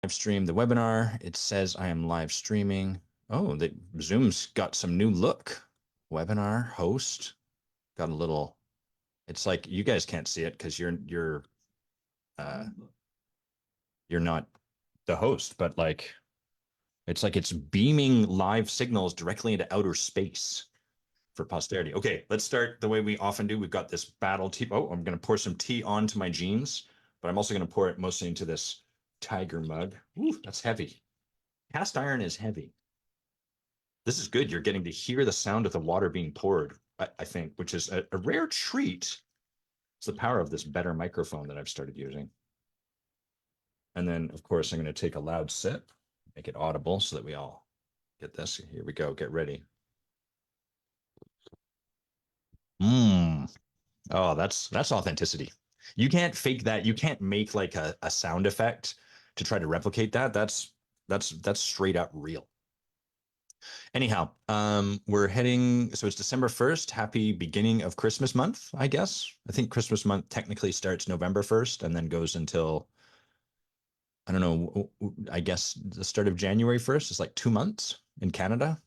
Live stream the webinar. It says I am live streaming. Oh, the Zoom's got some new look. Webinar host got a little. It's like you guys can't see it because uh you're not the host, but like it's beaming live signals directly into outer space for posterity. Okay, let's start the way we often do. We've got this battle tea. Oh, I'm going to pour some tea onto my jeans, but I'm also going to pour it mostly into this tiger mug. Ooh, that's heavy. Cast iron is heavy. This is good. You're getting to hear the sound of the water being poured, I think, which is a rare treat. It's the power of this better microphone that I've started using. And then, of course, I'm going to take a loud sip, make it audible so that we all get this. Here we go. Get ready. Mmm. Oh, that's authenticity. You can't fake that. You can't make like a sound effect to try to replicate that. That's straight up real. Anyhow, we're heading, so it's December 1st. Happy beginning of Christmas month, I guess. I think Christmas month technically starts November 1st and then goes until, I don't know, I guess the start of January 1st is like 2 months in Canada.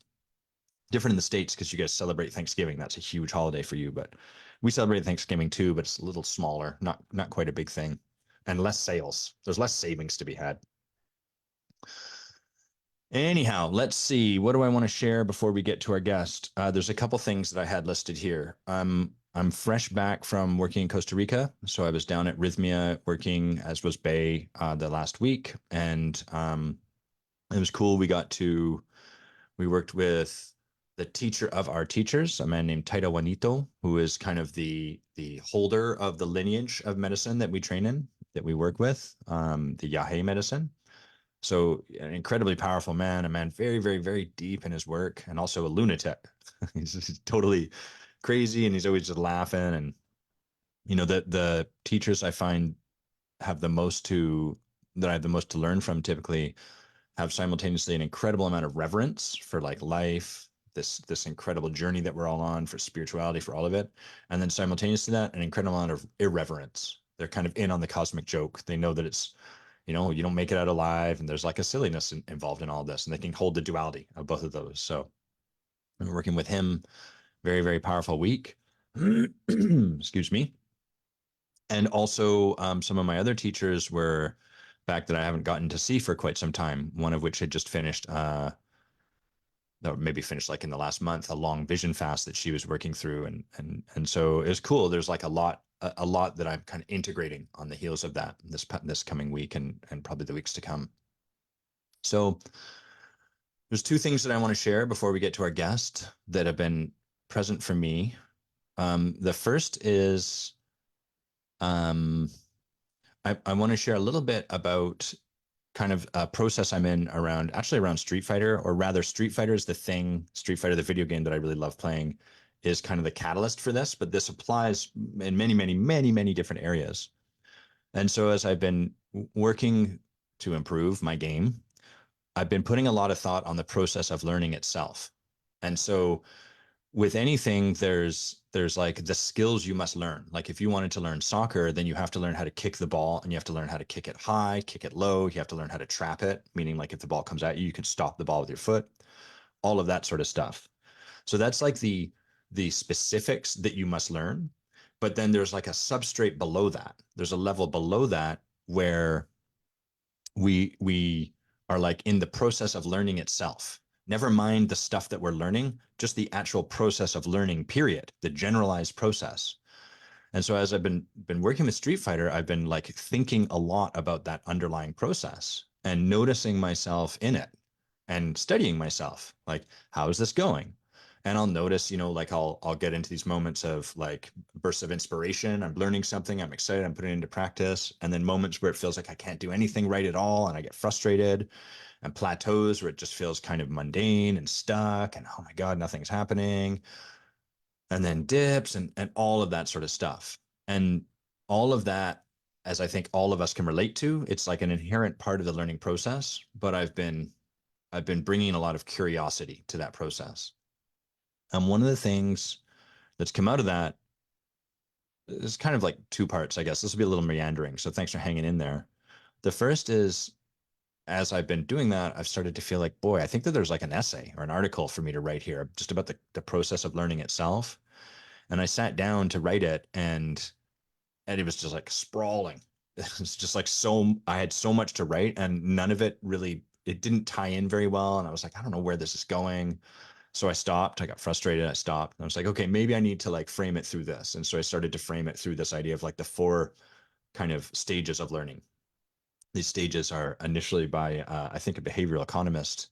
Different in the States because you guys celebrate Thanksgiving. That's a huge holiday for you, but we celebrate Thanksgiving too, but it's a little smaller, not quite a big thing. And less sales. There's less savings to be had. Anyhow, let's see. What do I want to share before we get to our guest? There's a couple things that I had listed here. I'm fresh back from working in Costa Rica, so I was down at Rythmia working, as was Bay, the last week, and it was cool. We worked with the teacher of our teachers, a man named Taito Juanito, who is kind of the holder of the lineage of medicine that we train in, that we work with, the Yahe medicine. So an incredibly powerful man, a man very, very, very deep in his work, and also a lunatic. He's totally crazy, and he's always just laughing. And the teachers I find have the most to that I have the most to learn from typically have simultaneously an incredible amount of reverence for like life, this incredible journey that we're all on, for spirituality, for all of it, and then simultaneously that an incredible amount of irreverence. They're kind of in on the cosmic joke. They know that it's you don't make it out alive, and there's like a silliness involved in all this, and they can hold the duality of both of those. So I'm working with him, very, very powerful week. Excuse me. And also, some of my other teachers were back that I haven't gotten to see for quite some time. One of which had just finished, or maybe finished like in the last month, a long vision fast that she was working through, and so it was cool. There's like a lot that I'm kind of integrating on the heels of that this coming week and probably the weeks to come. So there's two things that I want to share before we get to our guest that have been present for me. The first is um, I want to share a little bit about kind of a process I'm in around Street Fighter, or rather Street Fighter is the thing, Street Fighter, the video game that I really love playing, is kind of the catalyst for this, but this applies in many, many, many, many different areas. And so as I've been working to improve my game, I've been putting a lot of thought on the process of learning itself. And so with anything, there's like the skills you must learn. Like if you wanted to learn soccer, then you have to learn how to kick the ball, and you have to learn how to kick it high, kick it low. You have to learn how to trap it, meaning like if the ball comes at you, you can stop the ball with your foot, all of that sort of stuff. So that's like the specifics that you must learn. But then there's like a substrate below that. There's a level below that where we are like in the process of learning itself. Never mind the stuff that we're learning, just the actual process of learning, period, the generalized process. And so as I've been working with Street Fighter, I've been like thinking a lot about that underlying process and noticing myself in it and studying myself. Like, how is this going? And I'll notice, like I'll get into these moments of like bursts of inspiration. I'm learning something, I'm excited, I'm putting it into practice, and then moments where it feels like I can't do anything right at all, and I get frustrated, and plateaus where it just feels kind of mundane and stuck, and oh my God, nothing's happening, and then dips and all of that sort of stuff. And all of that, as I think all of us can relate to, it's like an inherent part of the learning process. But I've been bringing a lot of curiosity to that process. And one of the things that's come out of that is kind of like two parts, I guess. This will be a little meandering, so thanks for hanging in there. The first is as I've been doing that, I've started to feel like, boy, I think that there's like an essay or an article for me to write here just about the process of learning itself. And I sat down to write it, and it was just like sprawling. It's just like so I had so much to write, and none of it really, it didn't tie in very well. And I was like, I don't know where this is going. So I stopped. I got frustrated. I stopped. And I was like, okay, maybe I need to like frame it through this. And so I started to frame it through this idea of like the four kind of stages of learning. These stages are initially by, I think, a behavioral economist.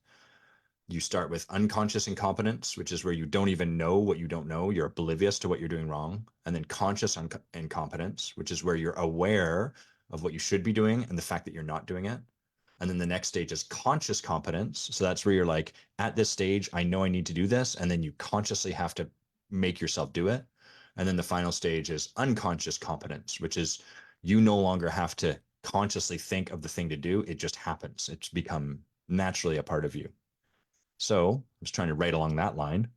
You start with unconscious incompetence, which is where you don't even know what you don't know. You're oblivious to what you're doing wrong. And then conscious incompetence, which is where you're aware of what you should be doing and the fact that you're not doing it. And then the next stage is conscious competence. So that's where you're like, at this stage, I know I need to do this. And then you consciously have to make yourself do it. And then the final stage is unconscious competence, which is you no longer have to consciously think of the thing to do. It just happens. It's become naturally a part of you. So I was trying to write along that line.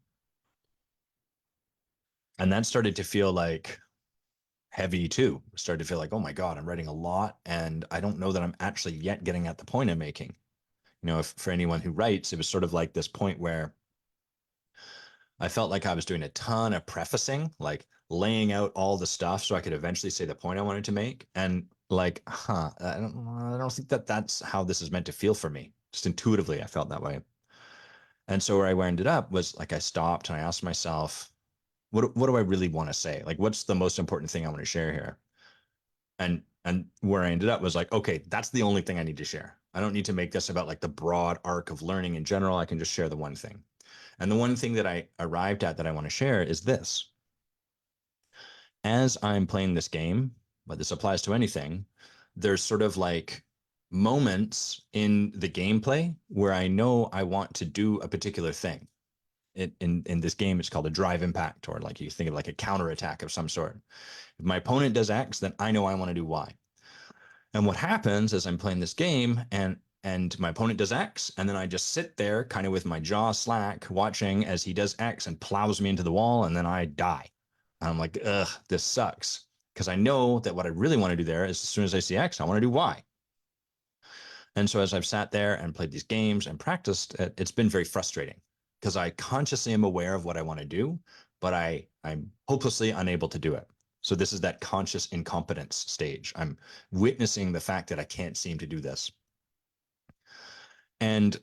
And that started to feel like heavy too. I started to feel like, oh my God, I'm writing a lot. And I don't know that I'm actually yet getting at the point I'm making. If for anyone who writes, it was sort of like this point where I felt like I was doing a ton of prefacing, like laying out all the stuff so I could eventually say the point I wanted to make. And like, I don't think that that's how this is meant to feel for me. Just intuitively, I felt that way. And so where I ended up was like I stopped and I asked myself, what do I really want to say? Like, what's the most important thing I want to share here? And where I ended up was like, okay, that's the only thing I need to share. I don't need to make this about like the broad arc of learning in general. I can just share the one thing. And the one thing that I arrived at that I want to share is this. As I'm playing this game, but this applies to anything, there's sort of like moments in the gameplay where I know I want to do a particular thing. In this game, it's called a drive impact, or like you think of like a counter attack of some sort. If my opponent does X, then I know I want to do Y. And what happens is I'm playing this game and my opponent does X, and then I just sit there kind of with my jaw slack, watching as he does X and plows me into the wall, and then I die. And I'm like, ugh, this sucks. Because I know that what I really want to do there is as soon as I see X, I want to do Y. And so as I've sat there and played these games and practiced, it's been very frustrating because I consciously am aware of what I want to do, but I'm hopelessly unable to do it. So this is that conscious incompetence stage. I'm witnessing the fact that I can't seem to do this. And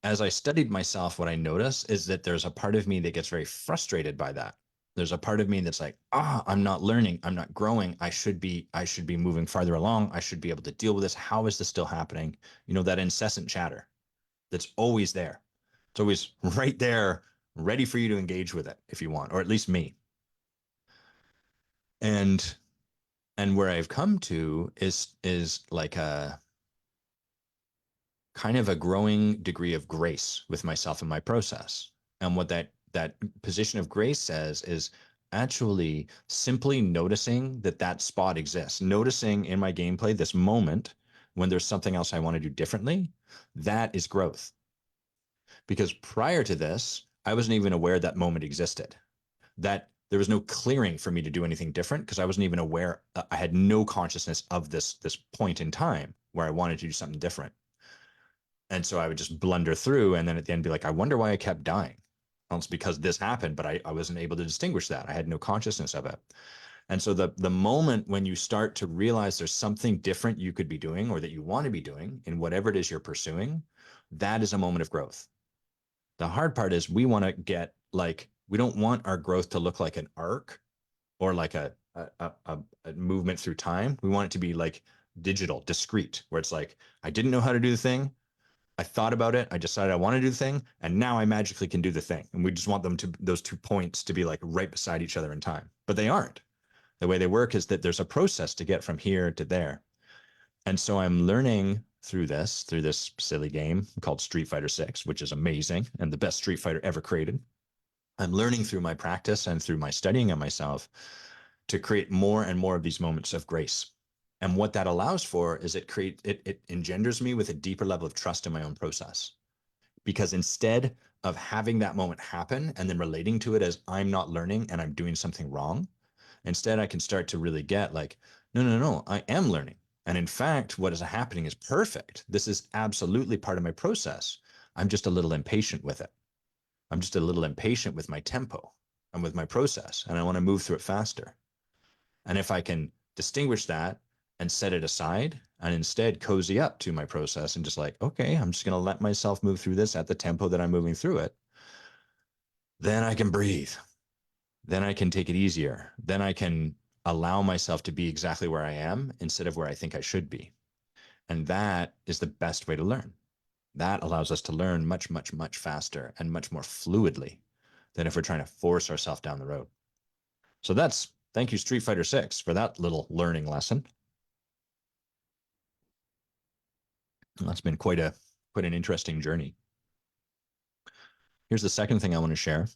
as I studied myself, what I notice is that there's a part of me that gets very frustrated by that. There's a part of me that's like, I'm not learning, I'm not growing. I should be moving farther along. I should be able to deal with this. How is this still happening? That incessant chatter that's always there. It's always right there, ready for you to engage with it if you want, or at least me. And where I've come to is like a kind of a growing degree of grace with myself and my process. And what that position of grace says is actually simply noticing that spot exists, noticing in my gameplay this moment when there's something else I want to do differently. That is growth. Because prior to this, I wasn't even aware that moment existed. That there was no clearing for me to do anything different because I wasn't even aware. I had no consciousness of this point in time where I wanted to do something different. And so I would just blunder through and then at the end be like, I wonder why I kept dying. Well, it's because this happened, but I wasn't able to distinguish that. I had no consciousness of it. And so the moment when you start to realize there's something different you could be doing or that you want to be doing in whatever it is you're pursuing, that is a moment of growth. The hard part is we want to get like, we don't want our growth to look like an arc or like a movement through time. We want it to be like digital, discrete, where it's like, I didn't know how to do the thing. I thought about it. I decided I want to do the thing, and now I magically can do the thing. And we just want those 2 points to be like right beside each other in time, but they aren't. The way they work is that there's a process to get from here to there. And so I'm learning through this silly game called Street Fighter 6, which is amazing and the best Street Fighter ever created. I'm learning through my practice and through my studying of myself to create more and more of these moments of grace. And what that allows for is it engenders me with a deeper level of trust in my own process. Because instead of having that moment happen and then relating to it as I'm not learning and I'm doing something wrong, instead I can start to really get like, no, no, no, I am learning. And in fact, what is happening is perfect. This is absolutely part of my process. I'm just a little impatient with it. I'm just a little impatient with my tempo and with my process, and I want to move through it faster. And if I can distinguish that and set it aside and instead cozy up to my process and just like, okay, I'm just going to let myself move through this at the tempo that I'm moving through it, then I can breathe. Then I can take it easier. Then I can allow myself to be exactly where I am instead of where I think I should be. And that is the best way to learn. That allows us to learn much, much, much faster and much more fluidly than if we're trying to force ourselves down the road. So thank you, Street Fighter 6, for that little learning lesson. That's been quite an interesting journey. Here's the second thing I want to share.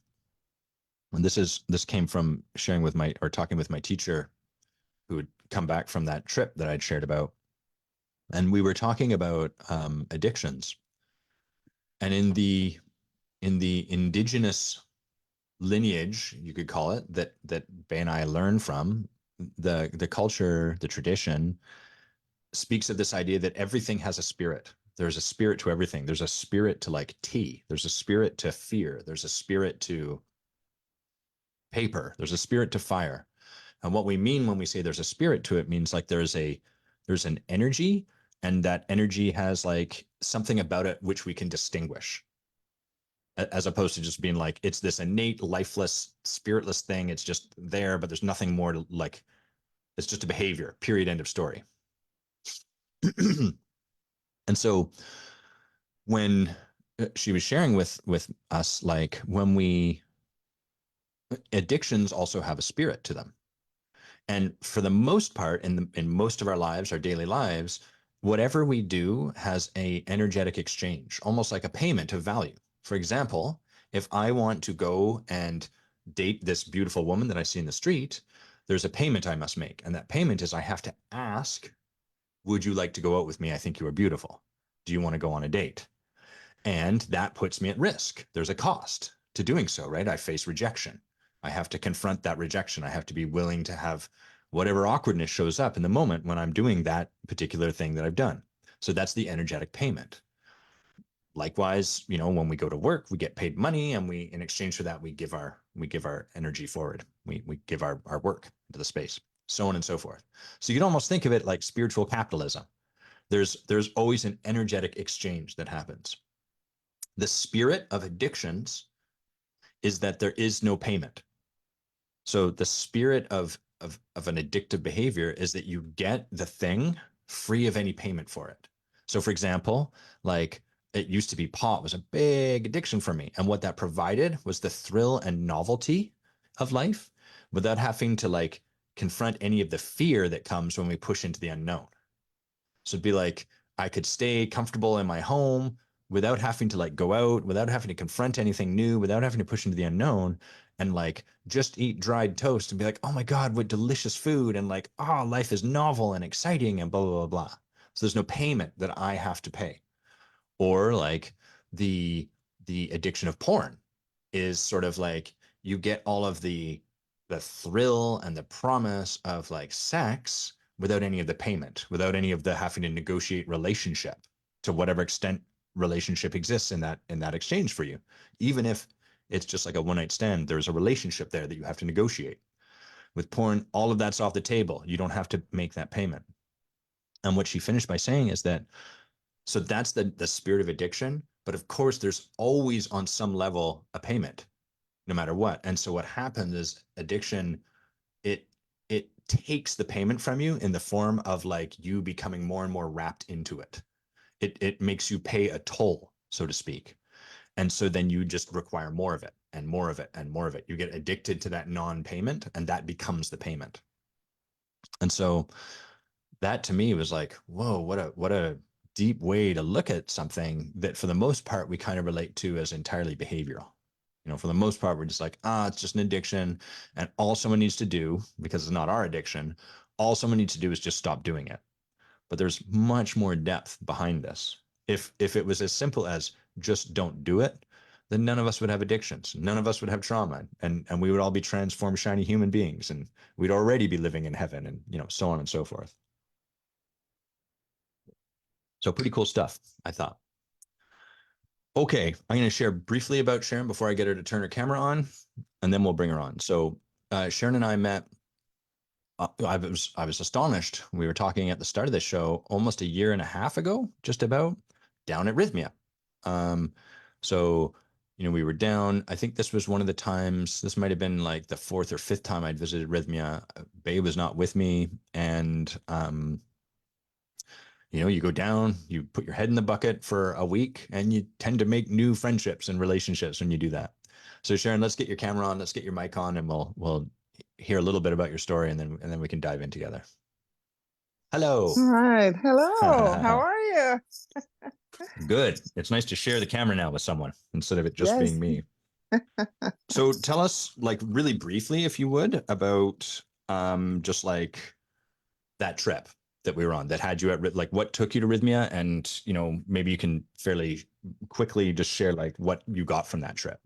And this came from sharing with my, or talking with my teacher who had come back from that trip that I'd shared about. And we were talking about addictions. And in the indigenous lineage, you could call it, that Bay and I learned from, the culture, the tradition speaks of this idea that everything has a spirit. There's a spirit to everything. There's a spirit to like tea. There's a spirit to fear. There's a spirit to paper. There's a spirit to fire. And what we mean when we say there's a spirit to it means like there's an energy, and that energy has like something about it which we can distinguish, as opposed to just being like it's this innate lifeless spiritless thing. It's just there, but there's nothing more to like. It's just a behavior, period, end of story. And so when she was sharing with us, like when we addictions also have a spirit to them. And for the most part, in most of our lives, our daily lives, whatever we do has a energetic exchange, almost like a payment of value. For example, if I want to go and date this beautiful woman that I see in the street, there's a payment I must make. And that payment is I have to ask, would you like to go out with me? I think you are beautiful. Do you want to go on a date? And that puts me at risk. There's a cost to doing so, right? I face rejection. I have to confront that rejection. I have to be willing to have whatever awkwardness shows up in the moment when I'm doing that particular thing that I've done. So that's the energetic payment. Likewise, when we go to work, we get paid money, and in exchange for that, we give our energy forward. We give our work into the space, so on and so forth. So you can almost think of it like spiritual capitalism. There's always an energetic exchange that happens. The spirit of addictions is that there is no payment. So the spirit of an addictive behavior is that you get the thing free of any payment for it. So for example, like it used to be pot was a big addiction for me. And what that provided was the thrill and novelty of life without having to like confront any of the fear that comes when we push into the unknown. So it'd be like I could stay comfortable in my home without having to like go out, without having to confront anything new, without having to push into the unknown, and like just eat dried toast and be like, oh my God, what delicious food. And like, oh, life is novel and exciting and blah, blah, blah, blah. So there's no payment that I have to pay. Or like the addiction of porn is sort of like you get all of the thrill and the promise of like sex without any of the payment, without any of the having to negotiate relationship to whatever extent relationship exists in that exchange for you. Even if it's just like a one night stand, there's a relationship there that you have to negotiate. With porn, all of that's off the table. You don't have to make that payment. And what she finished by saying is that so that's the spirit of addiction. But of course, there's always on some level a payment, no matter what. And so what happens is addiction, it it takes the payment from you in the form of like you becoming more and more wrapped into it. It makes you pay a toll, so to speak. And so then you just require more of it and more of it and more of it. You get addicted to that non-payment, and that becomes the payment. And so that to me was like, whoa, what a deep way to look at something that for the most part we kind of relate to as entirely behavioral. For the most part, we're just like, it's just an addiction. And all someone needs to do, because it's not our addiction, all someone needs to do is just stop doing it. But there's much more depth behind this. If it was as simple as just don't do it, then none of us would have addictions. None of us would have trauma. And we would all be transformed, shiny human beings. And we'd already be living in heaven and, so on and so forth. So pretty cool stuff, I thought. Okay, I'm going to share briefly about Sharon before I get her to turn her camera on, and then we'll bring her on. So Sharon and I met. I was astonished. We were talking at the start of the show almost a year and a half ago, just about, down at Rythmia. Um, so we were down. I think this was one of the times. This might have been like the fourth or fifth time I'd visited Rythmia. Babe was not with me, and you go down, you put your head in the bucket for a week, and you tend to make new friendships and relationships when you do that. So Sharon, let's get your camera on, let's get your mic on, and we'll hear a little bit about your story, and then we can dive in together. Hello. All right. Hello. How are you? Good. It's nice to share the camera now with someone instead of it just being Yes. me. So tell us, like, really briefly, if you would, about just like that trip that we were on that had you at like what took you to Rhythmia, and maybe you can fairly quickly just share like what you got from that trip.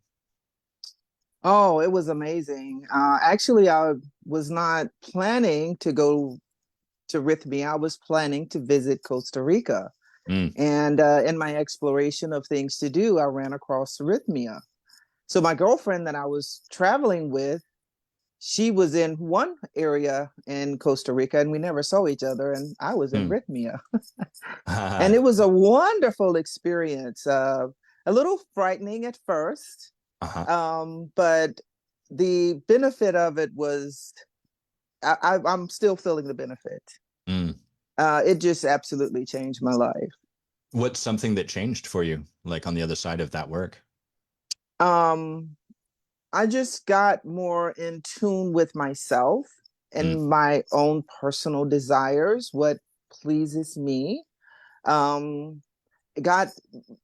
Oh, it was amazing. Actually, I was not planning to go to Rythmia. I was planning to visit Costa Rica. Mm, And in my exploration of things to do, I ran across Rythmia. So my girlfriend that I was traveling with, she was in one area in Costa Rica and we never saw each other. And I was in mm. Rythmia. And it was a wonderful experience. A little frightening at first, Uh-huh. but the benefit of it was I'm still feeling the benefit. Mm. It just absolutely changed my life. What's something that changed for you, like on the other side of that work? Um, I just got more in tune with myself Mm, and my own personal desires, what pleases me. Um, got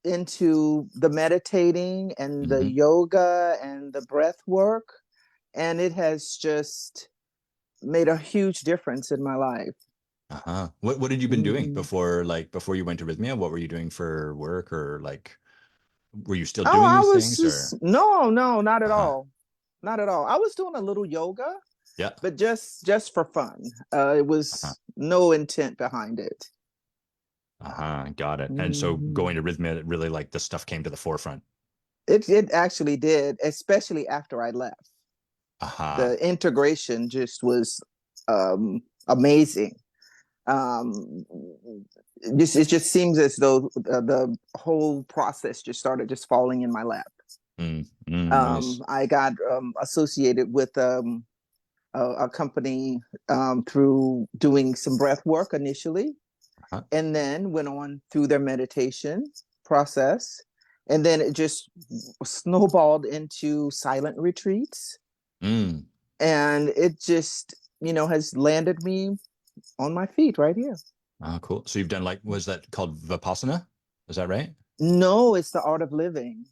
into the meditating and the hmm. yoga and the breath work, and it has just made a huge difference in my life. Uh-huh. What had you been doing Mhm. before you went to Rhythmia? What were you doing for work, or like were you still Oh, doing I these was things, just or no, not at uh-huh. all, not at all. I was doing a little yoga, Yeah. but just for fun. It Uh-huh. was no intent behind it. Uh-huh. Got it. And so Mhm. going to Rhythmia, really like the stuff came to the forefront. It actually did, especially after I left. Aha. The integration just was amazing. Um, it just seems as though the whole process just started just falling in my lap. Nice. I got associated with a company through doing some breath work initially, Uh-huh. and then went on through their meditation process. And then it just snowballed into silent retreats. Mm. And it just, has landed me on my feet right here. Oh, cool. So you've done like, was that called Vipassana? Is that right? No, it's the art of living.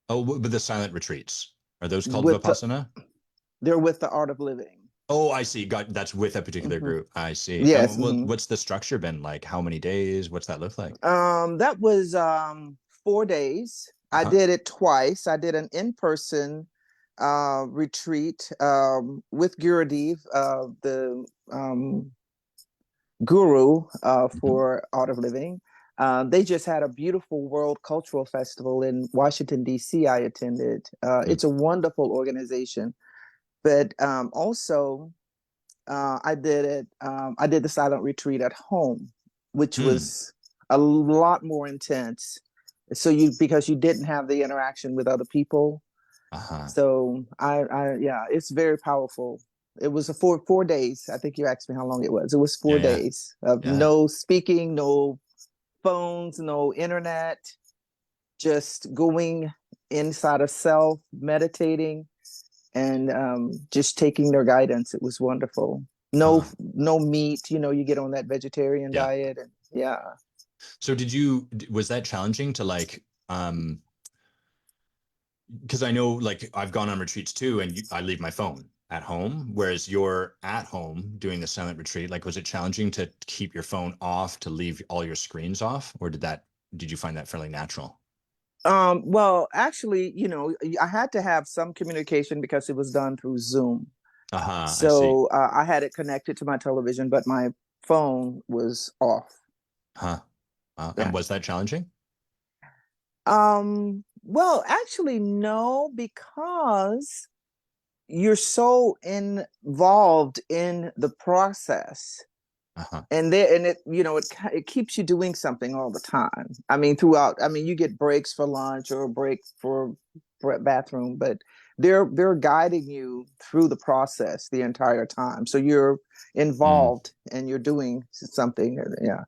Oh, but the silent retreats. Are those called With the, Vipassana? they're with the art of living. Oh, I see. Got that's with a particular Hmm. group. I see. Yes. And Hmm. what's the structure been like? How many days? What's that look like? That was 4 days. I Uh-huh. did it twice. I did an in-person retreat with Gurudev, the guru Hmm. for Art of Living. They just had a beautiful World Cultural Festival in Washington, D.C. I attended. Mm. It's a wonderful organization. But also, I did it. I did the silent retreat at home, which Mm. was a lot more intense. So because you didn't have the interaction with other people. Uh-huh. So yeah, it's very powerful. It was a 4 days. I think you asked me how long it was. It was Yeah, four yeah, days of yeah. no speaking, no phones, no internet, just going inside of self, meditating, and just taking their guidance. It was wonderful. No, Uh-huh. no meat. You get on that vegetarian Yeah. diet, and yeah. So was that challenging to like, because I know like I've gone on retreats too, and I leave my phone at home, whereas you're at home doing the silent retreat. Like, was it challenging to keep your phone off, to leave all your screens off, or did you find that fairly natural? Well, actually, I had to have some communication because it was done through Zoom. Uh-huh. I see. So I had it connected to my television, but my phone was off. Huh. And Yeah. was that challenging? Well, actually, no, because you're so involved in the process. Uh-huh. And it keeps you doing something all the time. I mean, throughout. I mean, you get breaks for lunch or a break for bathroom, but they're guiding you through the process the entire time. So you're Mm, involved and you're doing something. Yeah,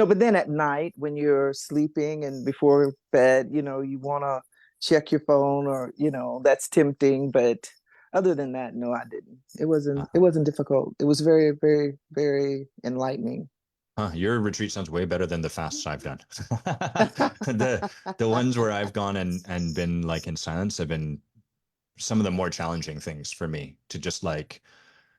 but then at night when you're sleeping and before bed, you want to check your phone, or that's tempting, but other than that, no, I didn't. It wasn't it uh-huh. wasn't difficult. It was very, very, very enlightening. Your retreat sounds way better than the fasts I've done. The ones where I've gone and been like in silence have been some of the more challenging things for me to just like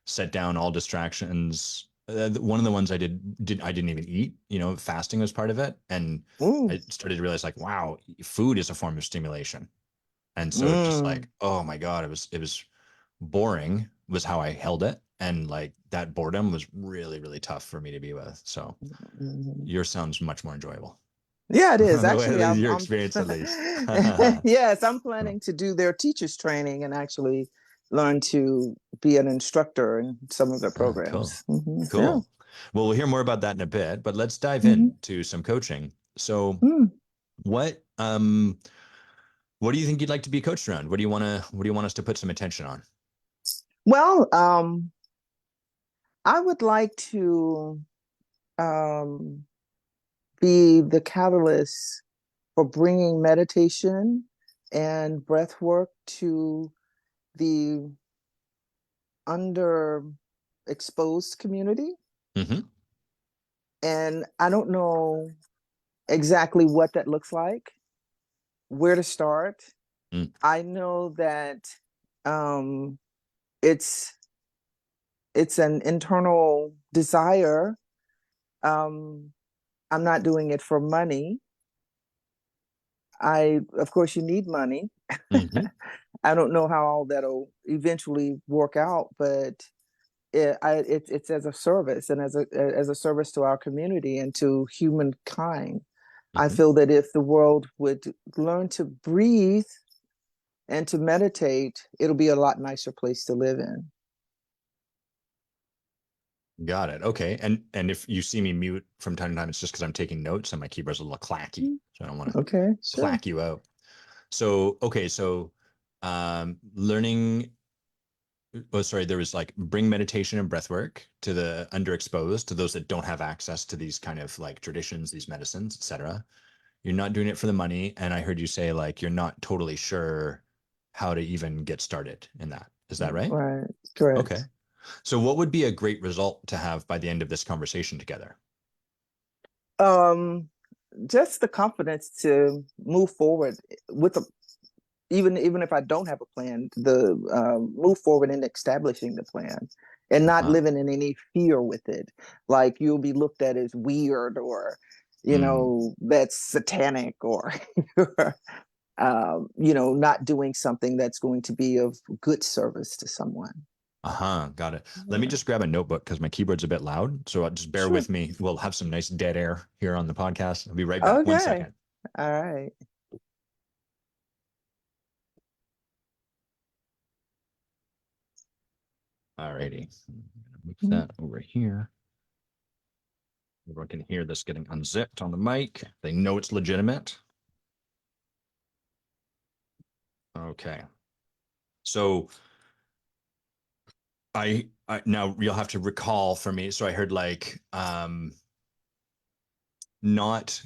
set down all distractions. One of the ones I did I didn't even eat. Fasting was part of it, and Mm, I started to realize like, wow, food is a form of stimulation. And so it's just mm, like, oh my God, it was boring was how I held it. And like that boredom was really, really tough for me to be with. So mm. yours sounds much more enjoyable. Yeah, it is. The way Actually, your I'm experience at least. Cool. yes, I'm planning to do their teachers training and actually learn to be an instructor in some of their Cool. programs. Yeah. Cool. Well, we'll hear more about that in a bit, but let's dive Hmm. into some coaching. So Mm. what what do you think you'd like to be coached around? What do you want us to put some attention on? Well, I would like to um, be the catalyst for bringing meditation and breath work to the underexposed community. Mm-hmm. And I don't know exactly what that looks like, where to start. Mm, I know that um, it's it's an internal desire. Um, I'm not doing it for money. Of course, you need money. mm-hmm. I don't know how all that'll eventually work out, but it's as a service and as a service to our community and to humankind. I Mm-hmm. feel that if the world would learn to breathe and to meditate, it'll be a lot nicer place to live in. Got it. Okay. And if you see me mute from time to time, it's just because I'm taking notes and my keyboard's a little clacky. So I don't want to Okay, sure. clack you out. So okay, so learning oh sorry, there was like bring meditation and breath work to the underexposed, to those that don't have access to these kind of like traditions, these medicines, etc. You're not doing it for the money. And I heard you say like you're not totally sure how to even get started in that. Is that right? Right, correct. Okay. So what would be a great result to have by the end of this conversation together? Um, just the confidence to move forward with a even if I don't have a plan, the move forward in establishing the plan and not Uh-huh. living in any fear with it. Like you'll be looked at as weird, or Mm. that's satanic, or not doing something that's going to be of good service to someone. Uh-huh. Got it. Let me Yeah. just grab a notebook because my keyboard's a bit loud. So just bear Sure. with me. We'll have some nice dead air here on the podcast. I'll be right back. One Okay. second. All right. All righty. I'm gonna move Mhm. that over here. Everyone can hear this getting unzipped on the mic. They know it's legitimate. Okay. So I now you'll have to recall for me. So I heard like not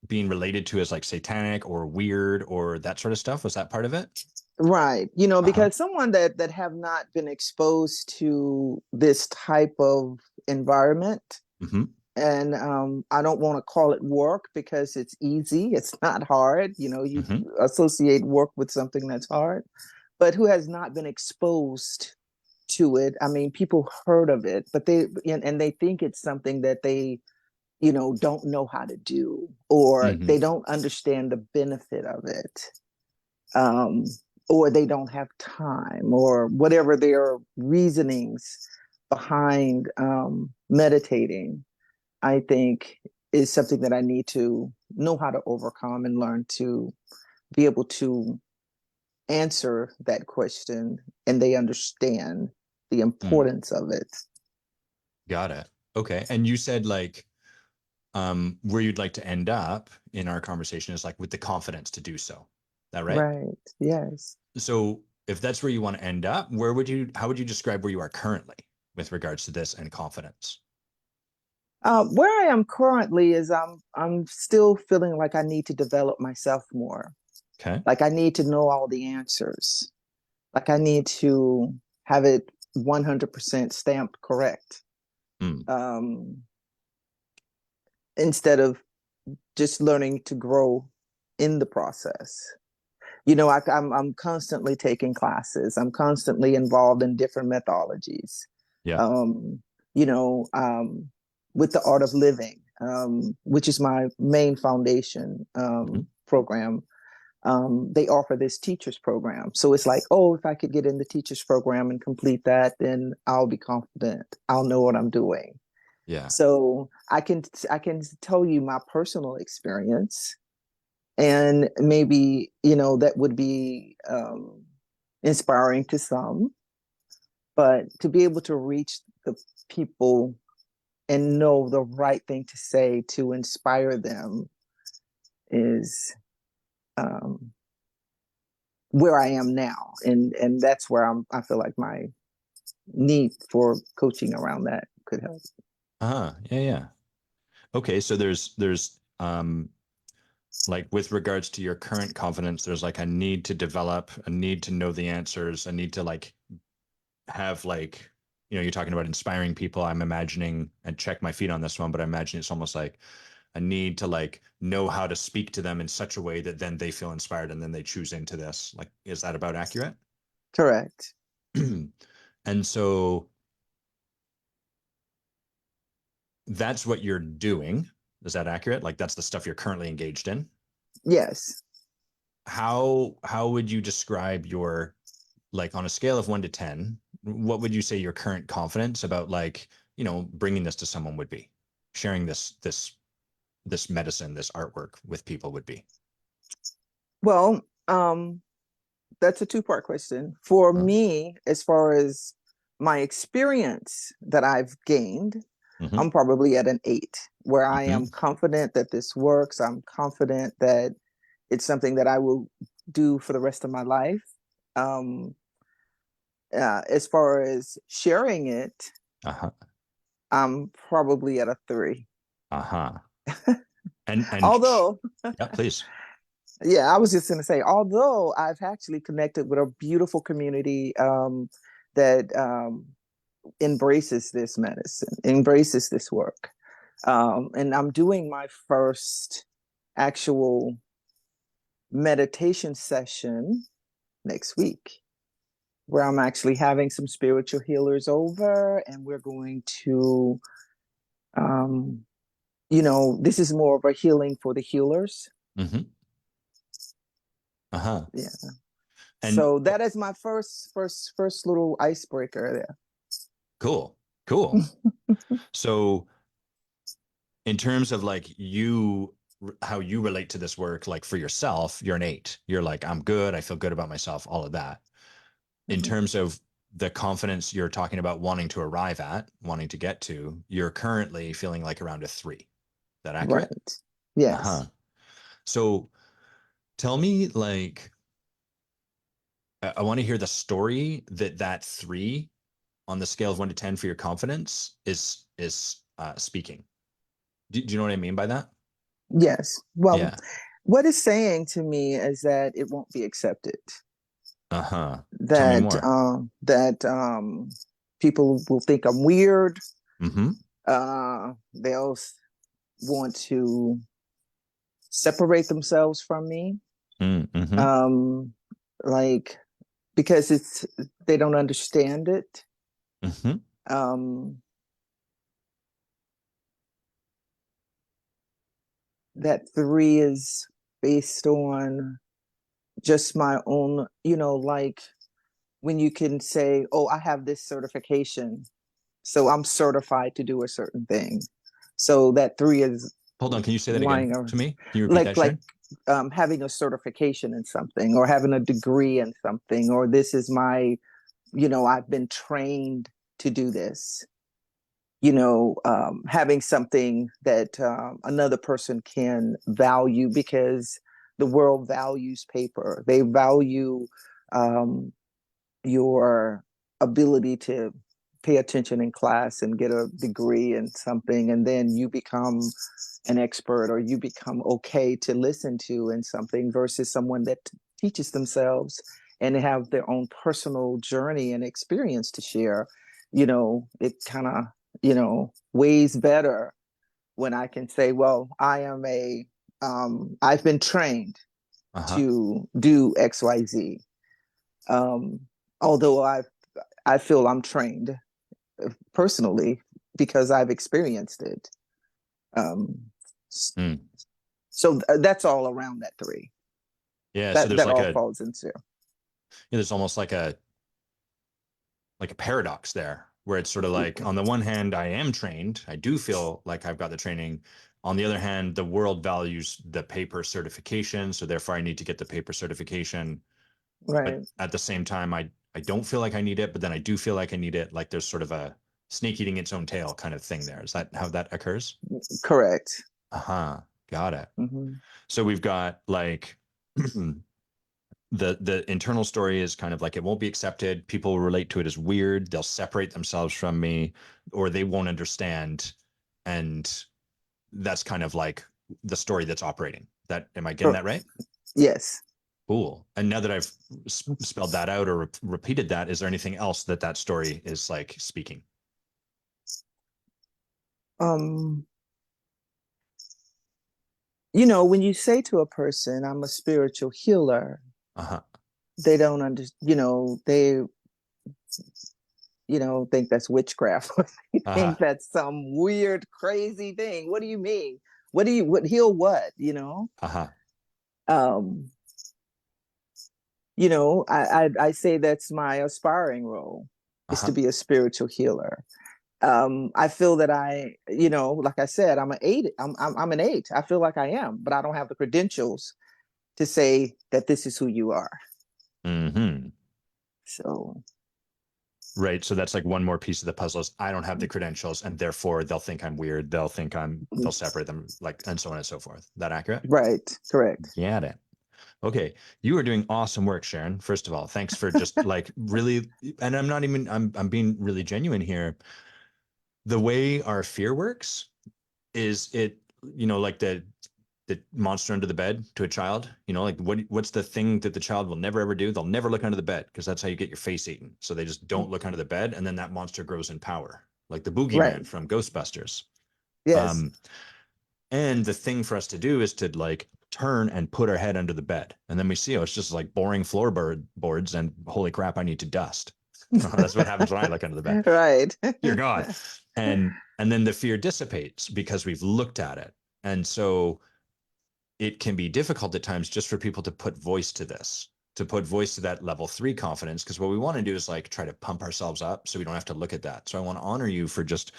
being related to as like satanic or weird or that sort of stuff. Was that part of it? Right. Uh-huh. Because someone that have not been exposed to this type of environment, Mm-hmm. and I don't want to call it work because it's easy. It's not hard. You Mm-hmm. associate work with something that's hard, but who has not been exposed to it. I mean, people heard of it, but and they think it's something that they, don't know how to do, or Mm-hmm. they don't understand the benefit of it. Um, or they don't have time, or whatever their reasonings behind meditating. I think is something that I need to know how to overcome and learn to be able to answer that question, and they understand the Mm, importance of it. got it. Okay. And you said like where you'd like to end up in our conversation is like with the confidence to do so. That right? Right. Yes. So if that's where you want to end up, where would you, how would you describe where you are currently with regards to this and confidence? Where I am currently is I'm still feeling like I need to develop myself more. Okay. Like I need to know all the answers. Like I need to have it 100% stamped correct. Mm, Um, Instead of just learning to grow in the process. I'm constantly taking classes. I'm constantly involved in different methodologies. yeah. Um, you know, with the art of living, which is my main foundation Mhm. program. They offer this teachers program, so it's like, oh, if I could get in the teachers program and complete that, then I'll be confident. I'll know what I'm doing. Yeah. So I can tell you my personal experience, and maybe that would be inspiring to some, but to be able to reach the people and know the right thing to say to inspire them is um, where I am now, and that's where I feel like my need for coaching around that could help. Uh-huh. Yeah, yeah. Okay, so there's like with regards to your current confidence, there's like a need to develop, a need to know the answers, a need to like have like, you're talking about inspiring people. I'm imagining, and check my feet on this one, but I imagine it's almost like a need to like know how to speak to them in such a way that then they feel inspired and then they choose into this. Like, is that about accurate? Correct. And so that's what you're doing. Is that accurate? Like that's the stuff you're currently engaged in. Yes. How would you describe your, like on a scale of 1 to 10, what would you say your current confidence about like, bringing this to someone would be, sharing this medicine, this artwork with people would be? Well, that's a two-part question. For Huh? me, as far as my experience that I've gained, Mm-hmm. I'm probably at an 8, where I am Mm-hmm. confident that this works. I'm confident that it's something that I will do for the rest of my life. Um, as far as sharing it, Uh-huh. I'm probably at a 3. Uh-huh. And Although, yeah, please. yeah, I was just going to say, although I've actually connected with a beautiful community that embraces this medicine, embraces this work. And I'm doing my first actual meditation session next week, where I'm actually having some spiritual healers over, and we're going to, um, this is more of a healing for the healers. Mm-hmm. Uh-huh. Yeah. And So that is my first little icebreaker cool. Cool. there. So in terms of like you, how you relate to this work, like for yourself, you're an 8. You're like, I'm good, I feel good about myself, all of that. In terms of the confidence you're talking about wanting to arrive at, wanting to get to, you're currently feeling like around a 3. Is that accurate? Right. Uh-huh. Yes. So tell me, like, I want to hear the story that 3 on the scale of 1 to 10 for your confidence is speaking. Do you know what I mean by that? Yes. Well, Yeah. what it's saying to me is that it won't be accepted. Uh-huh. Tell me That more. people will think I'm weird. Mm-hmm. They'll want to separate themselves from me. Mm-hmm. Um, like because they don't understand it. Mm-hmm. Um, that 3 is based on just my own, like when you can say, oh, I have this certification, so I'm certified to do a certain thing. So that 3 is Hold on. Can you say that again lying or to me? Can you repeat like that, Sharon? having a certification in something or having a degree in something, or this is my, I've been trained to do this, having something that another person can value, because the world values paper. They value um, your ability to pay attention in class and get a degree in something, and then you become an expert, or you become okay to listen to in something, versus someone that teaches themselves and they have their own personal journey and experience to share. It kind of, weighs better when I can say, well, I've been trained Uh-huh. to do XYZ. Um, Although I feel I'm trained personally because I've experienced it. Um, Mm. so that's all around that three. Yeah. So That all falls into. there's almost like a paradox there where it's sort of like, on the one hand, I am trained. I do feel like I've got the training. On the other hand, the world values the paper certification. So therefore I need to get the paper certification. But Right. at the same time, I don't feel like I need it, but then I do feel like I need it. Like there's sort of a snake eating its own tail kind of thing there. Is that how that occurs? Correct. Uh-huh. Got it. Mm-hmm. So we've got like the internal story is kind of like, it won't be accepted. People will relate to it as weird. They'll separate themselves from me, or they won't understand. And that's kind of like the story that's operating. That, am I getting that right? Yes. Cool. And now that I've spelled that out or repeated that, is there anything else that that story is like speaking? Um, when you say to a person, I'm a spiritual healer, Uh-huh. they don't understand, they, think that's witchcraft. They Uh-huh. think that's some weird, crazy thing. What do you mean? What heal what, Uh-huh. Um, I say that's my aspiring role, is to Uh-huh. be a spiritual healer. I feel that like I said, I'm an eight. I'm an eight. I feel like I am, but I don't have the credentials to say that this is who you are. Mm-hmm. So Right. So that's like one more piece of the puzzle is I don't have the credentials and therefore they'll think I'm weird. They'll separate them, like, and so on and so forth. That accurate? right, correct. Got it. Okay. You are doing awesome work, Sharon. First of all, thanks for just like really, and I'm being really genuine here. The way our fear works is like the monster under the bed to a child, like what's the thing that the child will never ever do? They'll never look under the bed because that's how you get your face eaten. So they just don't look under the bed, and then that monster grows in power, like the boogeyman Right. from Ghostbusters. Yes. Um, and the thing for us to do is to like turn and put our head under the bed, and then we see, oh, it's just like boring floorboards, and holy crap, I need to dust. That's what happens when I look under the bed. Right. Dear God. And then the fear dissipates because we've looked at it. And so it can be difficult at times just for people to put voice to this, to put voice to that level 3 confidence. Because what we want to do is like try to pump ourselves up so we don't have to look at that. So I want to honor you for just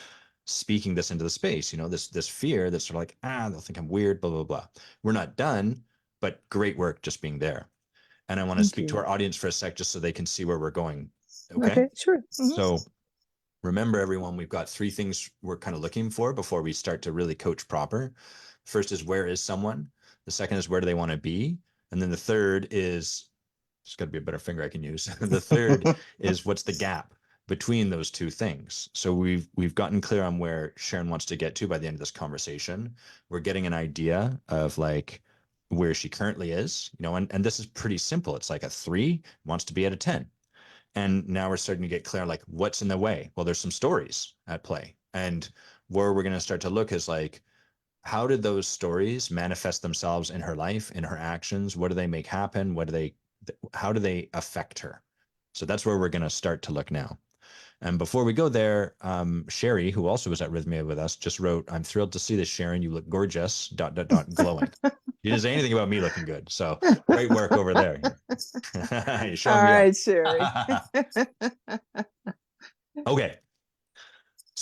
speaking this into the space, this fear that's sort of like, they'll think I'm weird, blah, blah, blah. We're not done, but great work just being there. And I want to Thank speak to you. our audience for a sec just so they can see where we're going. Okay. Okay, sure. So remember, everyone, we've got 3 things we're kind of looking for before we start to really coach proper. First is, where is someone? The second is, where do they want to be? And then the third is, there's got to be a better finger I can use. The third is, what's the gap between those 2 things? So we've gotten clear on where Sharon wants to get to by the end of this conversation. We're getting an idea of like where she currently is, and this is pretty simple. It's like a 3 wants to be at a 10. And now we're starting to get clear, like, what's in the way? Well, there's some stories at play. And where we're going to start to look is like, how did those stories manifest themselves in her life, in her actions? What do they make happen? How do they affect her? So that's where we're going to start to look now. And before we go there, Sherry, who also was at Rythmia with us, just wrote, "I'm thrilled to see this, Sharon. You look gorgeous, ... glowing." She didn't say anything about me looking good. So great work over there. You're All showing me up. right, Sherry. Okay.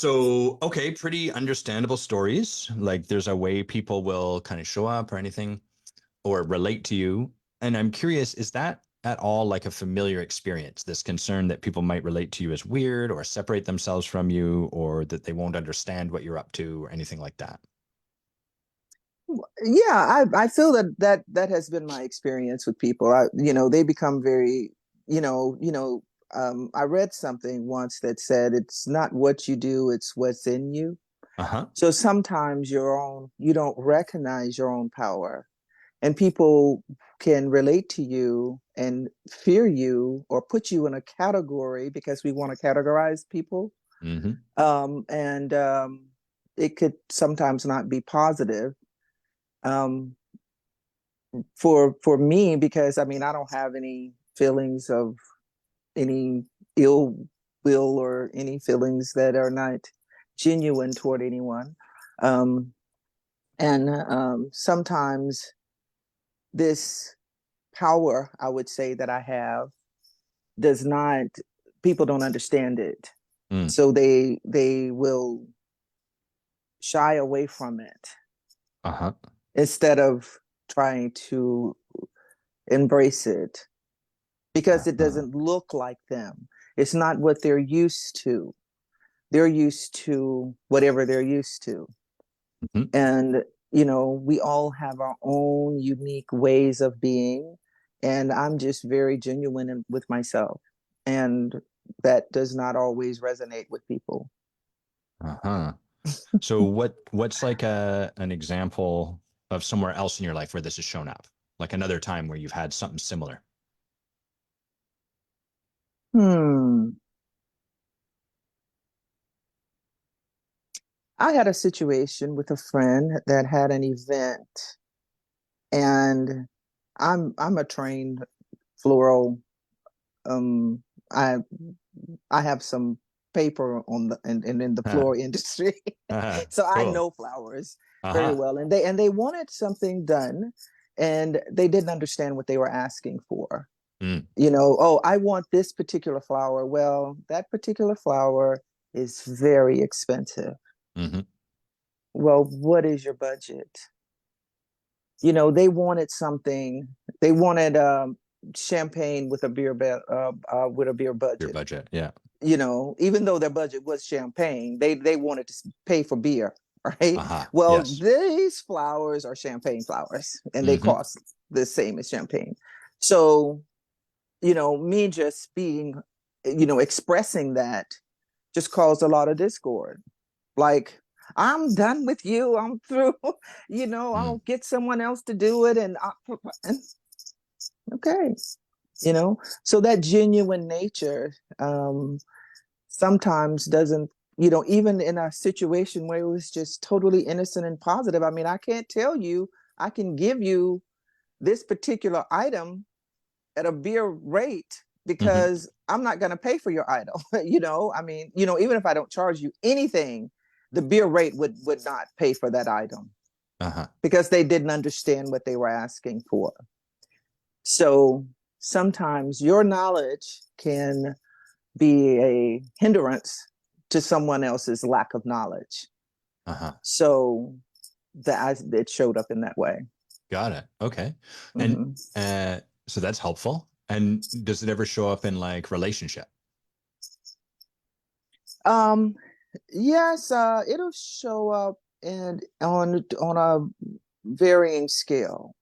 So, okay, pretty understandable stories. Like there's a way people will kind of show up or anything or relate to you. And I'm curious, is that at all like a familiar experience? This concern that people might relate to you as weird or separate themselves from you or that they won't understand what you're up to or anything like that? Yeah, I feel that has been my experience with people. They become very, I read something once that said it's not what you do, it's what's in you. Uh-huh. So sometimes you don't recognize your own power, and people can relate to you and fear you or put you in a category because we want to categorize people. Mm-hmm. And It could sometimes not be positive. Um, for me, because I mean I don't have any feelings of any ill will or any feelings that are not genuine toward anyone. Um, and sometimes this power, I would say, that I have does not, people don't understand it, Mm. so they will shy away from it Uh-huh. instead of trying to embrace it because it Uh-huh. doesn't look like them. It's not what they're used to. They're used to whatever they're used to. Mhm. And, we all have our own unique ways of being. And I'm just very genuine with myself. And that does not always resonate with people. Uh-huh. So what's like an example of somewhere else in your life where this has shown up? Like another time where you've had something similar. Hmm. I had a situation with a friend that had an event, and I'm a trained floral. Um, I I have some paper on in the floral industry, so I Cool. know flowers very Uh-huh. well. And they wanted something done, and they didn't understand what they were asking for. Mm. Oh, I want this particular flower. Well, that particular flower is very expensive. Mm-hmm. Well, what is your budget? They wanted something. They wanted champagne with a with a beer Your budget. budget. Yeah. Even though their budget was champagne, they wanted to pay for beer, right? Uh-huh. Well, Yes. these flowers are champagne flowers, and they Mm-hmm. cost the same as champagne. So, me just being, expressing that just caused a lot of discord. Like, I'm done with you. I'm through. Mm. I'll get someone else to do it. And okay, so that genuine nature sometimes doesn't, even in a situation where it was just totally innocent and positive. I mean, I can't tell you, I can give you this particular item at a beer rate Mm-hmm. because I'm not going to pay for your item. I mean, even if I don't charge you anything, the beer rate would not pay for that item Uh-huh. because they didn't understand what they were asking for. So sometimes your knowledge can be a hindrance to someone else's lack of knowledge. Uh-huh. So that it showed up in that way. Got it. Okay. And Mm-hmm. so that's helpful. And does it ever show up in like relationship? Um, yes, it'll show up and on a varying scale,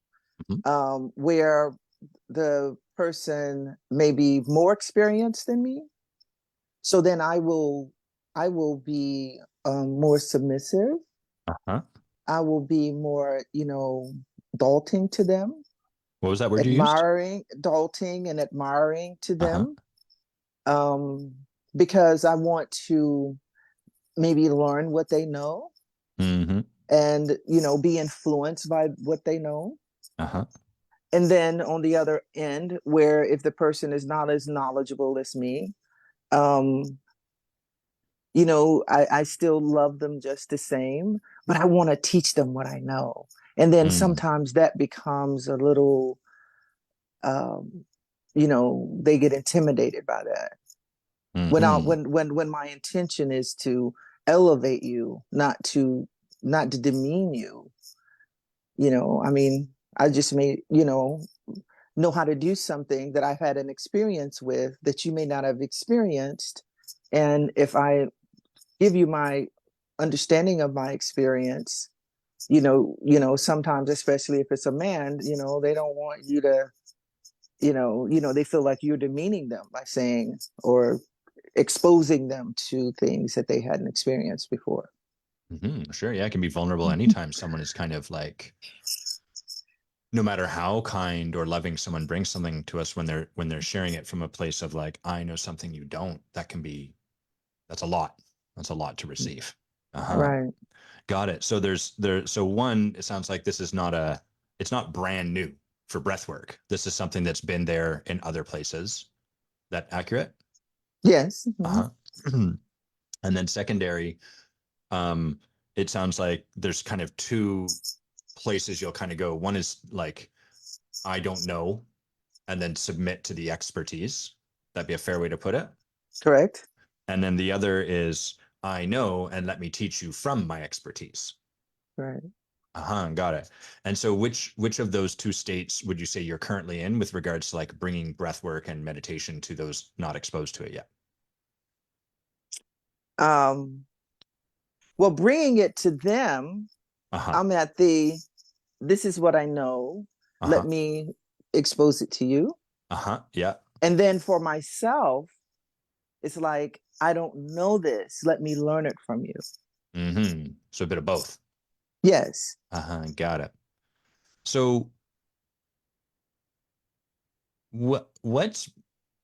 Mm-hmm. where the person may be more experienced than me. So then I will be more submissive. Uh-huh. I will be more, adulting to them, What was that word you used? admiring, adulting and admiring to Uh-huh. them, um, because I want to maybe learn what they know Mm-hmm. and, be influenced by what they know. Uh-huh. And then on the other end, where if the person is not as knowledgeable as me, um, I still love them just the same, but I want to teach them what I know. And then Mm. sometimes that becomes a little, um, they get intimidated by that. When I Mm-hmm. when my intention is to elevate you, not to demean you. I mean, I just may, know how to do something that I've had an experience with that you may not have experienced. And if I give you my understanding of my experience, sometimes, especially if it's a man, they don't want you to, they feel like you're demeaning them by saying or exposing them to things that they hadn't experienced before. Sure. Yeah. It can be vulnerable anytime someone is kind of like, no matter how kind or loving someone brings something to us when they're sharing it from a place of like, I know something you don't, that's a lot. That's a lot to receive. Uh-huh. Right. Got it. So so one, it sounds like this is it's not brand new for breath work. This is something that's been there in other places. That accurate? Yes. Mm-hmm. Uh-huh. And then secondary, um, it sounds like there's kind of two places you'll kind of go. One is like, I don't know, and then submit to the expertise. That'd be a fair way to put it. Correct. And then the other is, I know, and let me teach you from my expertise. Right. Uh-huh, got it. And so which of those two states would you say you're currently in with regards to like bringing breath work and meditation to those not exposed to it yet? Um, well, bringing it to them, Uh-huh. I'm at this is what I know. Let Uh-huh. me expose it to you. Uh-huh. Yeah. And then for myself, it's like, I don't know this. Let me learn it from you. Mm-hmm. So a bit of both. Yes. Uh-huh. Got it. So what's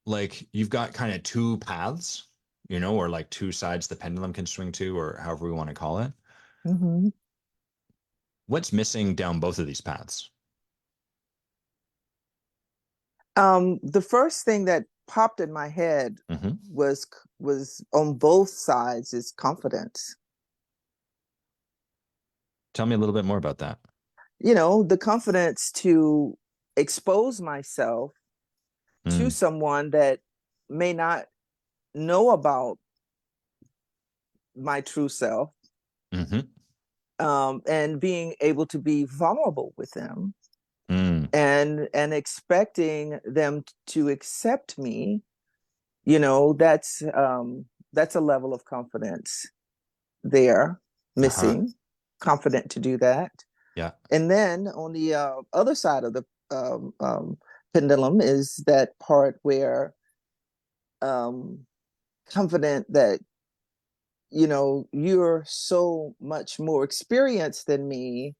like you've got kind of two paths, or like two sides the pendulum can swing to, or however we want to call it. Mm-hmm. What's missing down both of these paths? The first thing that popped in my head Mm-hmm. was was on both sides is confidence. Tell me a little bit more about that. The confidence to expose myself to Mm. someone that may not know about my true self, Mm-hmm. and being able to be vulnerable with them Mm. and expecting them to accept me. That's a level of confidence there Uh-huh. missing, confident to do that. Yeah. And then on the other side of the pendulum is that part where um, confident that you're so much more experienced than me.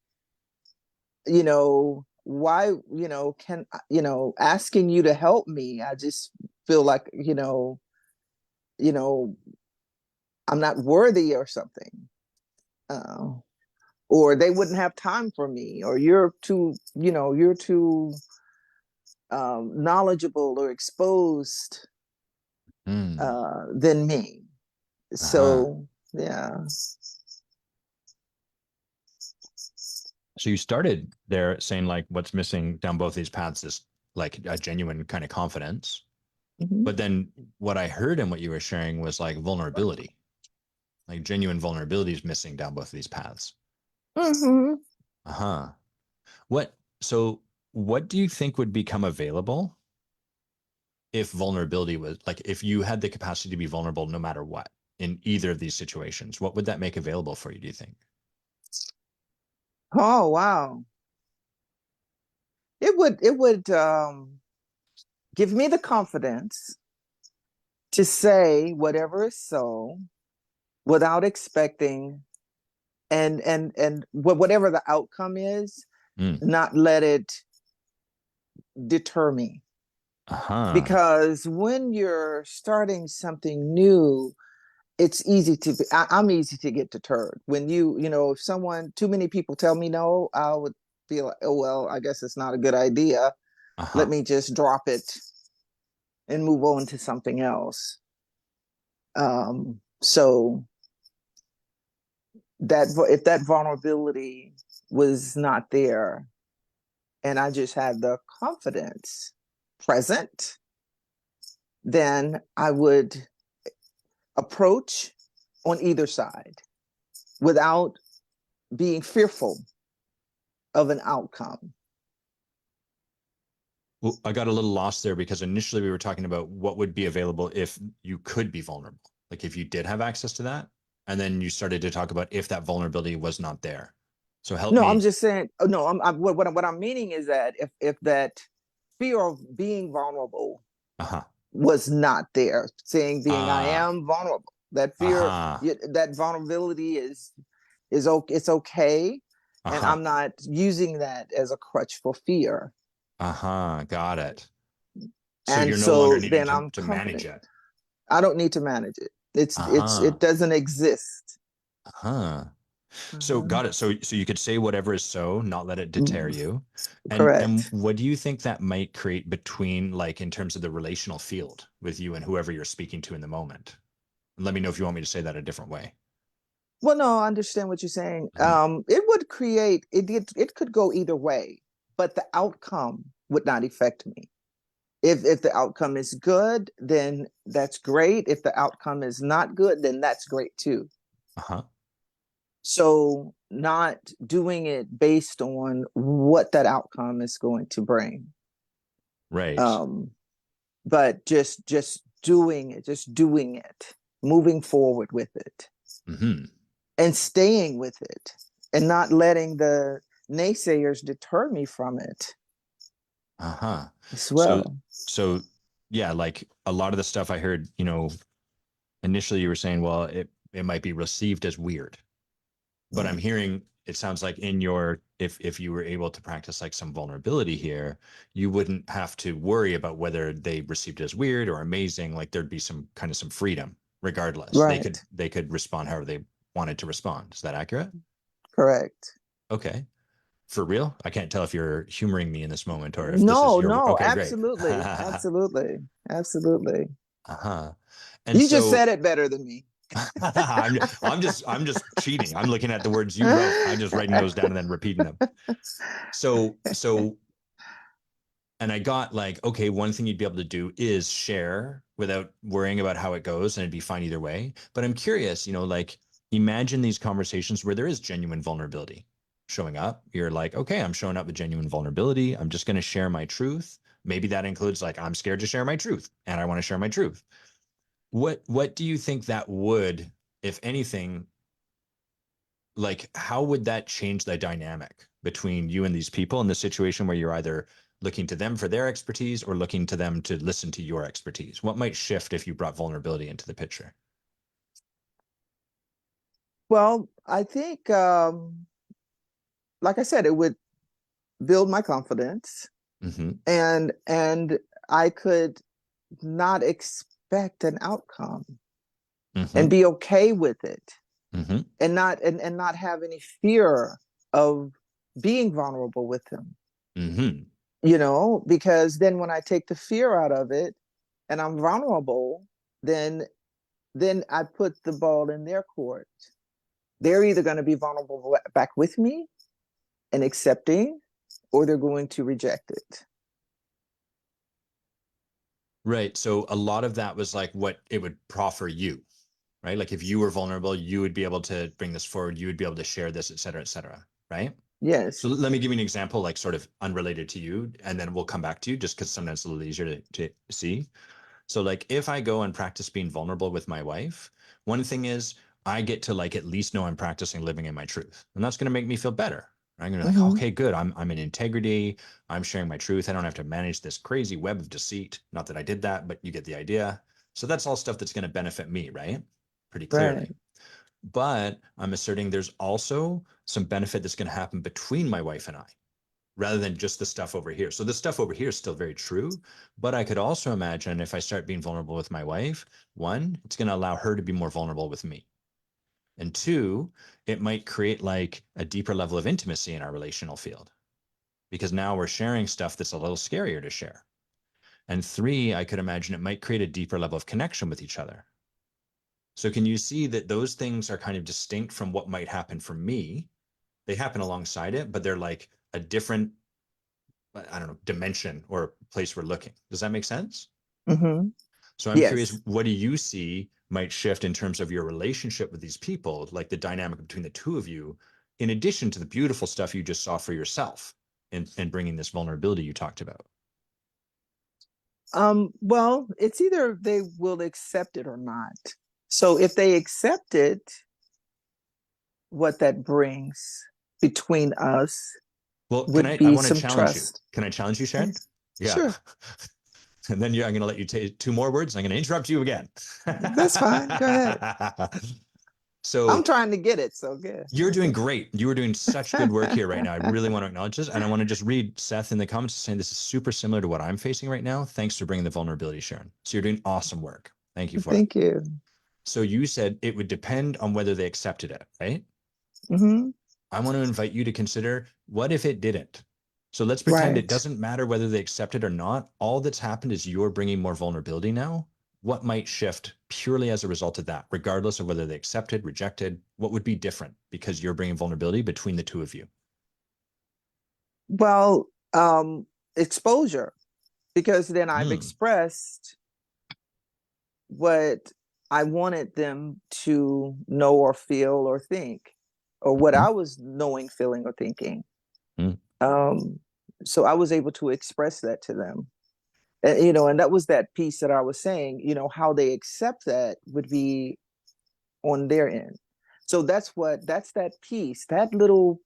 Why, can, asking you to help me, I just feel like, you know I'm not worthy or something. uh, or they wouldn't have time for me, or you're too knowledgeable or exposed Mm. than me. Uh-huh. So yeah. So you started there saying like what's missing down both these paths is like a genuine kind of confidence. Mm-hmm. But then what I heard in what you were sharing was like vulnerability. Like genuine vulnerability is missing down both of these paths. Mm-hmm. Uh-huh. So what do you think would become available if vulnerability was like if you had the capacity to be vulnerable no matter what in either of these situations? What would that make available for you, do you think? Oh wow. It would give me the confidence to say whatever is so without expecting, and whatever the outcome is, Mm. not let it deter me. Uh-huh. Because when you're starting something new, it's easy to be, I'm easy to get deterred. When if someone, too many people tell me no, I would feel like, oh well, I guess it's not a good idea. Let Uh-huh. me just drop it and move on to something else. So that if that vulnerability was not there, and I just had the confidence present, then I would approach on either side without being fearful of an outcome. Well, I got a little lost there because initially we were talking about what would be available if you could be vulnerable, like if you did have access to that. And then you started to talk about if that vulnerability was not there. So help No, I'm me. just saying. No, what I'm meaning is that if that fear of being vulnerable Uh-huh. was not there, saying being I Ah, am vulnerable, that fear, uh-huh. that vulnerability is okay. It's okay, and Uh-huh. I'm not using that as a crutch for fear. Uh-huh. Got it. So And you're no longer so needing then I'm to manage confident. it. I don't need to manage it. Uh-huh. It doesn't exist. Uh-huh. So Uh-huh. got it. So you could say whatever is so, not let it deter you. And Correct. what do you think that might create between, like, in terms of the relational field with you and whoever you're speaking to in the moment? Let me know if you want me to say that a different way. Well, no, I understand what you're saying. Mhm. It would create it could go either way, but the outcome would not affect me. If the outcome is good, then that's great. If the outcome is not good, then that's great too. Uh-huh. So not doing it based on what that outcome is going to bring. Right. Um, but just doing it, moving forward with it, Mm-hmm. and staying with it, and not letting the naysayers deter me from it Uh-huh. as So well. so yeah, like a lot of the stuff I heard, initially you were saying, well, it might be received as weird. But I'm hearing it sounds like in your if you were able to practice like some vulnerability here, you wouldn't have to worry about whether they received it as weird or amazing. Like there'd be some freedom regardless. Right. They could respond however they wanted to respond. Is that accurate? Correct. Okay. For real? I can't tell if you're humoring me in this moment or if this is No, your no, okay, great. absolutely. Absolutely. Absolutely. Uh-huh. And You just so said it better than me. I'm just cheating. I'm looking at the words you wrote. I'm just writing those down and then repeating them. So and I got like, okay, one thing you'd be able to do is share without worrying about how it goes, and it'd be fine either way. But I'm curious, like imagine these conversations where there is genuine vulnerability showing up. You're like, okay, I'm showing up with genuine vulnerability. I'm just going to share my truth. Maybe that includes like, I'm scared to share my truth and I want to share my truth. What do you think that would, if anything, like how would that change the dynamic between you and these people in the situation where you're either looking to them for their expertise or looking to them to listen to your expertise? What might shift if you brought vulnerability into the picture? Well, I think, like I said, it would build my confidence, Mm-hmm. and I could not expect an outcome Mm-hmm. and be okay with it, Mm-hmm. and not have any fear of being vulnerable with them. Mm-hmm. Because then when I take the fear out of it and I'm vulnerable, then I put the ball in their court. They're either going to be vulnerable back with me and accepting, or they're going to reject it. Right. So a lot of that was like what it would proffer you, right? Like if you were vulnerable, you would be able to bring this forward, you would be able to share this, et cetera, et cetera. Right. So Yes. let me give you an example, like sort of unrelated to you, and then we'll come back to you just because sometimes it's a little easier to see. So like if I go and practice being vulnerable with my wife, one thing is I get to like at least know I'm practicing living in my truth. And that's going to make me feel better. I'm going to be like, Mm-hmm. okay, good. I'm in integrity. I'm sharing my truth. I don't have to manage this crazy web of deceit. Not that I did that, but you get the idea. So that's all stuff that's going to benefit me, right? Pretty clearly. Right. But I'm asserting there's also some benefit that's going to happen between my wife and I rather than just the stuff over here. So the stuff over here is still very true, but I could also imagine if I start being vulnerable with my wife, one, it's going to allow her to be more vulnerable with me. And two, it might create like a deeper level of intimacy in our relational field because now we're sharing stuff that's a little scarier to share. And three, I could imagine it might create a deeper level of connection with each other. So can you see that those things are kind of distinct from what might happen for me? They happen alongside it, but they're like a different, I don't know, dimension or place we're looking. Does that make sense? Mm-hmm. So I'm curious, Yes. what do you see might shift in terms of your relationship with these people, like the dynamic between the two of you, in addition to the beautiful stuff you just saw for yourself and bringing this vulnerability you talked about? Well, it's either they will accept it or not. So if they accept it, what that brings between us Well, would I be want to some challenge you. trust. Can I challenge you, Sharon? Yes. Yeah. Sure. And then I'm going to let you take two more words. And I'm going to interrupt you again. That's fine. Go ahead. I'm So trying to get it. So good. you're doing great. You are doing such good work here right now. I really want to acknowledge this. And I want to just read Seth in the comments saying this is super similar to what I'm facing right now. Thanks for bringing the vulnerability, Sharon. So you're doing awesome work. Thank you for it. Thank you. So you said it would depend on whether they accepted it, right? Hmm. I want to invite you to consider, what if it didn't? So let's pretend it Right. doesn't matter whether they accept it or not. All that's happened is you're bringing more vulnerability now. What might shift purely as a result of that, regardless of whether they accepted, rejected? What would be different because you're bringing vulnerability between the two of you? Well, exposure, because then I've Mm, expressed what I wanted them to know or feel or think, or what mm, I was knowing, feeling, or thinking. mm, Um, so I was able to express that to them. And that was that piece that I was saying, how they accept that would be on their end. So that's that piece, that little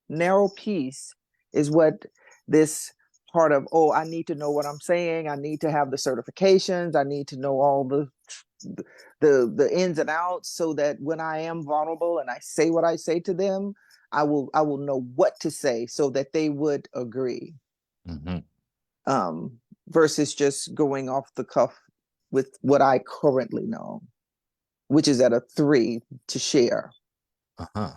narrow piece is what this part of, oh, I need to know what I'm saying. I need to have the certifications. I need to know all the ins and outs so that when I am vulnerable and I say what I say to them, I will know what to say so that they would agree. mhm. Um, versus just going off the cuff with what I currently know, which is at a 3 to share. Uh-huh.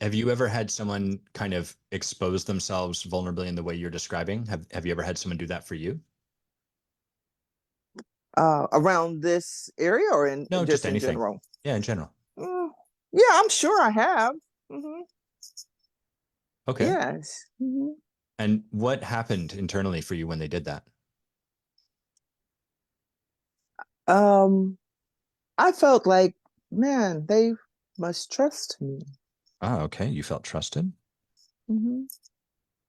Have you ever had someone kind of expose themselves vulnerably in the way you're describing? Have you ever had someone do that for you? Around this area or in No, just just in anything. general? Yeah, in general. Mm, yeah, I'm sure I have. Hmm. Okay. Yes. Hmm. And what happened internally for you when they did that? Um, I felt like, man, they must trust me. Ah, okay. You felt trusted. Hmm.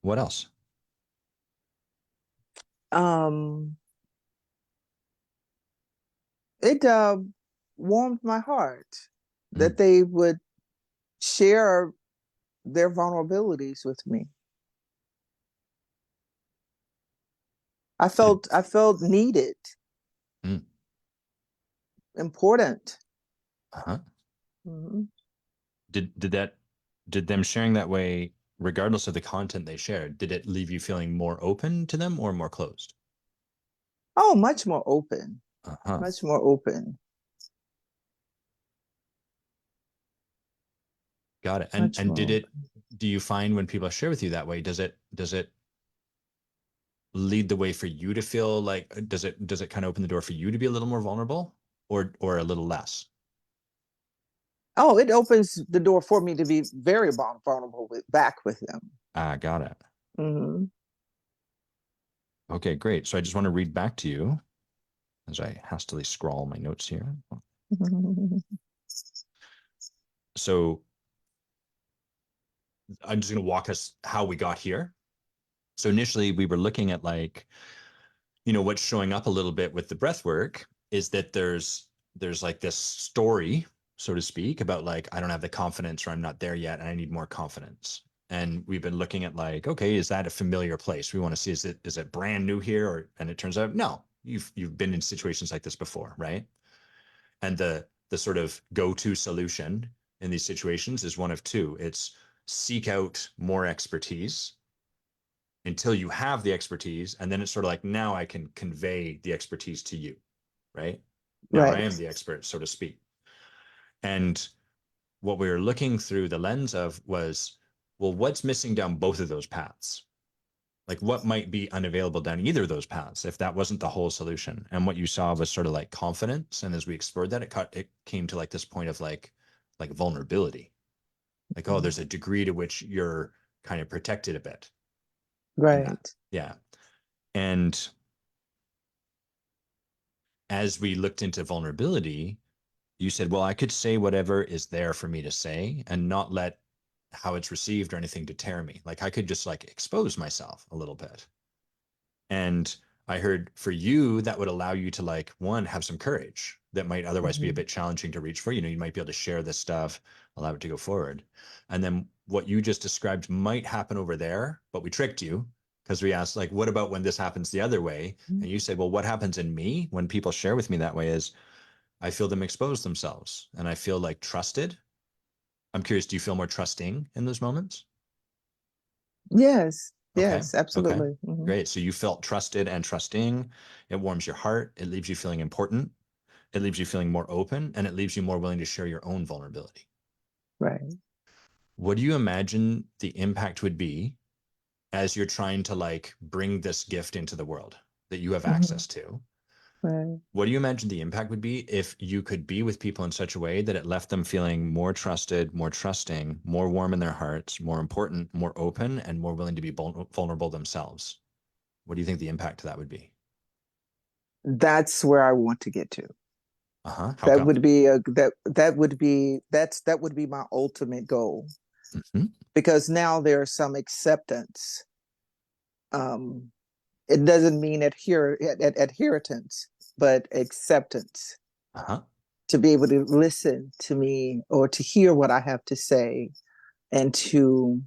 What else? Um, it warmed my heart Mm. that they would share their vulnerabilities with me. Did I felt needed, mm, important. uh-huh. Hmm. Did that did them sharing that way, regardless of the content they shared, did it leave you feeling more open to them or more closed? Oh, much more open, Uh-huh. much more open, Got it. much And more open. do you find when people share with you that way, does it lead the way for you to feel like, does it kind of open the door for you to be a little more vulnerable or a little less? Oh, it opens the door for me to be very vulnerable back with them. Ah, got it. Hmm. Okay, great. So I just want to read back to you as I hastily scrawl my notes here. So I'm just going to walk us how we got here. So initially we were looking at like, what's showing up a little bit with the breath work is that there's like this story, so to speak, about like, I don't have the confidence or I'm not there yet and I need more confidence. And we've been looking at like, okay, is that a familiar place? We want to see, is it brand new here? And it turns out, no, you've been in situations like this before, right? And the sort of go-to solution in these situations is one of two. It's seek out more expertise until you have the expertise. And then it's sort of like, now I can convey the expertise to you, right? Now I am Right, the expert, so to speak. And what we were looking through the lens of was, well, what's missing down both of those paths? Like what might be unavailable down either of those paths if that wasn't the whole solution? And what you saw was sort of like confidence. And as we explored that, it came to like this point of like vulnerability. Like, oh, there's a degree to which you're kind of protected a bit in that. right. Yeah. And as we looked into vulnerability, you said, well, I could say whatever is there for me to say and not let how it's received or anything deter me. Like I could just like expose myself a little bit. And I heard for you, that would allow you to like, one, have some courage that might otherwise be a Mhm. bit challenging to reach for. You know, you might be able to share this stuff, allow it to go forward. And then what you just described might happen over there, but we tricked you because we asked, like, what about when this happens the other way? And you said, well, what happens in me when people share with me that way is I feel them expose themselves and I feel like trusted. I'm curious, do you feel more trusting in those moments? Yes, Okay. yes, Okay. absolutely. Great. So you felt trusted and trusting. It warms your heart. It leaves you feeling important. It leaves you feeling more open and it leaves you more willing to share your own vulnerability. Right. What do you imagine the impact would be as you're trying to like bring this gift into the world that you have Mhm. access to? Right. What do you imagine the impact would be if you could be with people in such a way that it left them feeling more trusted, more trusting, more warm in their hearts, more important, more open, and more willing to be vulnerable themselves? What do you think the impact to that would be? That's where I want to get to. Uh-huh. How That come? would be that would be my ultimate goal, Mm-hmm. because now there's some acceptance. Um, it doesn't mean adherence, but acceptance, Uh-huh. to be able to listen to me or to hear what I have to say, and to,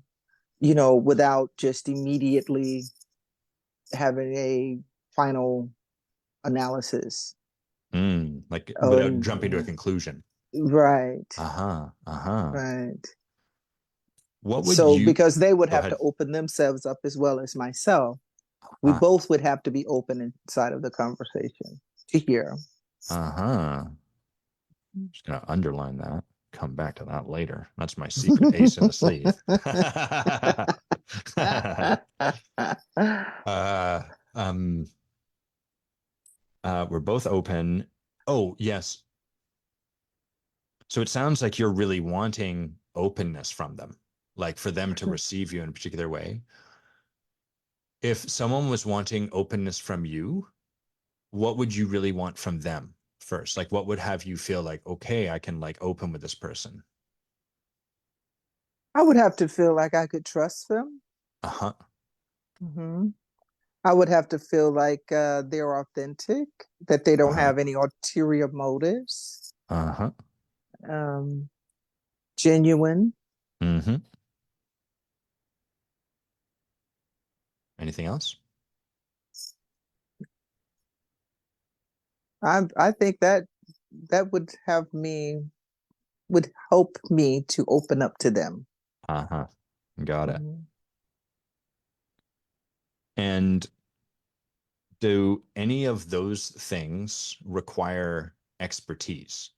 without just immediately having a final analysis. Like without jumping to a Um, conclusion. right, Uh-huh. Uh-huh. right. What would So, you because they would go have to ahead? open themselves up as well as myself, we Uh, both would have to be open inside of the conversation to hear. uh-huh. Just gonna underline that. Come back to that later. That's my secret ace in the sleeve. uh, um, we're both open. Oh, yes. So it sounds like you're really wanting openness from them, like for them to receive you in a particular way. If someone was wanting openness from you, what would you really want from them first? Like, what would have you feel like, okay, I can like open with this person? I would have to feel like I could trust them. Uh-huh. Hmm. I would have to feel like they're authentic, that they don't Uh-huh. have any ulterior motives, Uh-huh. um, genuine. Mm-hmm. Anything else? I think that would help me to open up to them. Uh-huh. Got it. Mhm. And do any of those things require expertise?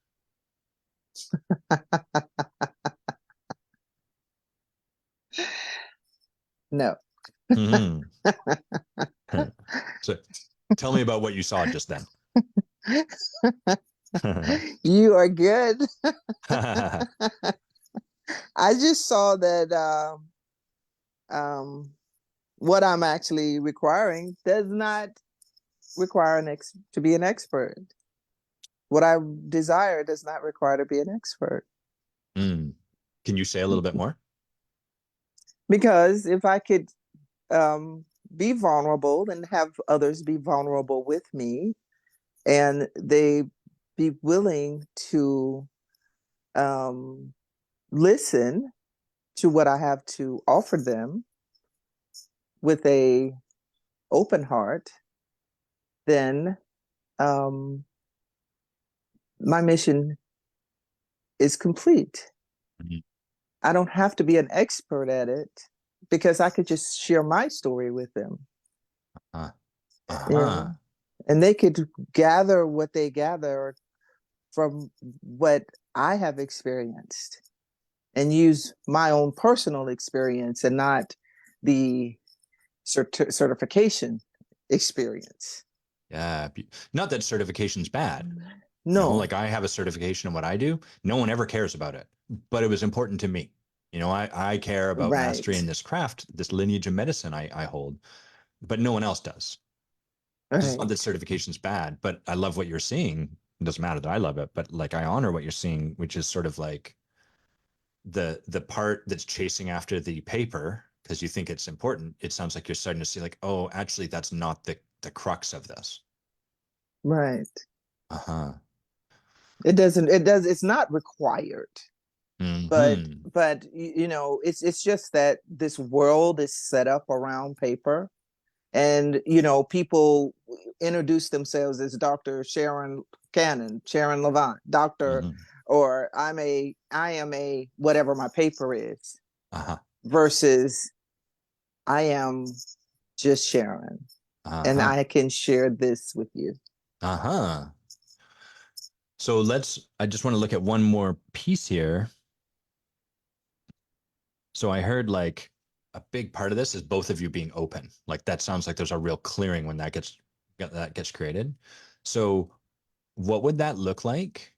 No. Hmm. So tell me about what you saw just then. You are good. I just saw that um, what I'm actually requiring does not require to be an expert. What I desire does not require to be an expert. Mm. Can you say a little bit more? Because if I could be vulnerable and have others be vulnerable with me, and they be willing to um, listen to what I have to offer them with a open heart, then um, my mission is complete. Mhm. I don't have to be an expert at it, because I could just share my story with them. Uh, Yeah. uh-huh. And they could gather what they gather from what I have experienced, and use my own personal experience and not the certification experience. Yeah. Not that certification's bad. You know, No, like I have a certification in what I do. No one ever cares about it, but it was important to me. You know, I care about mastery right, in this craft, this lineage of medicine I hold, but no one else does. It's not Right. that certification's bad, but I love what you're seeing. It doesn't matter that I love it, but like I honor what you're seeing, which is sort of like the part that's chasing after the paper because you think it's important. It sounds like you're starting to see like, oh, actually, that's not the crux of this. Right. Uh-huh. It's not required, but Mm-hmm. it's just that this world is set up around paper, and people introduce themselves as Dr. Sharon Lavant, doctor, Mm-hmm. or I am a whatever my paper is, Uh-huh. versus I am just Sharon, and Uh-huh. I can share this with you. Uh-huh. So I just want to look at one more piece here. So I heard like a big part of this is both of you being open. Like that sounds like there's a real clearing when that gets created. So what would that look like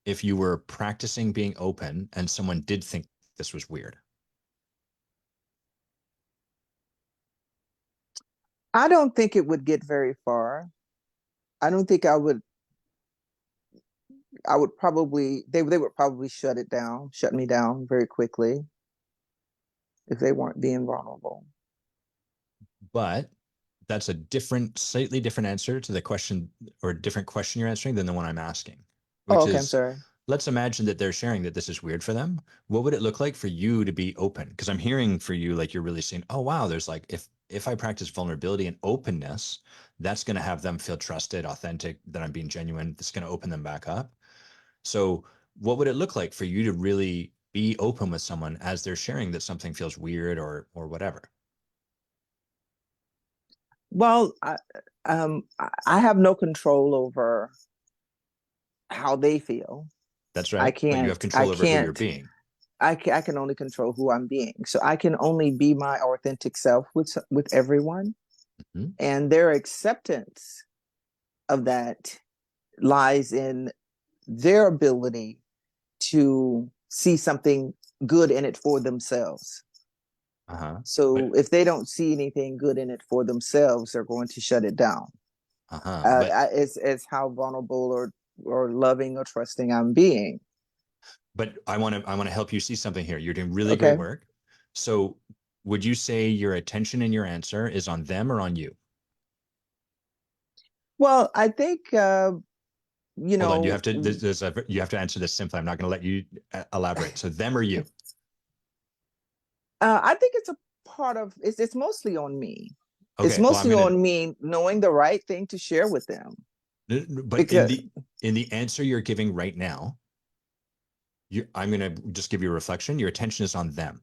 if you were practicing being open and someone did think this was weird? I don't think it would get very far. I don't think I would probably they would probably shut me down very quickly if they weren't being vulnerable. But that's a slightly different answer to the question or a different question you're answering than the one I'm asking, Oh, which okay, I'm is sorry. let's imagine that they're sharing that this is weird for them. What would it look like for you to be open? Because I'm hearing for you like you're really saying, oh wow, there's like if I practice vulnerability and openness, that's going to have them feel trusted, authentic, that I'm being genuine. That's going to open them back up. So what would it look like for you to really be open with someone as they're sharing that something feels weird or whatever? Well, I have no control over how they feel. That's I right. But you have can't. I control over who you're can't. being. I can only control who I'm being. So I can only be my authentic self with everyone, Mhm. and their acceptance of that lies in their ability to see something good in it for themselves. Uh-huh. So But if they don't see anything good in it for themselves, they're going to shut it down. uh-huh. But It's how vulnerable or loving or trusting I'm being. I want to help you see something here. You're doing really great Okay. work. So would you say your attention in your answer is on them or on you? Well, I think you Hold on, know. you have to answer this simply. I'm not going to let you elaborate. So them or you? I think it's a part of it's mostly on me. It's Okay. Well, I'm mostly going on me knowing the right thing to share with them. but in Because the answer you're giving right now, I'm going to just give you a reflection. Your attention is on them.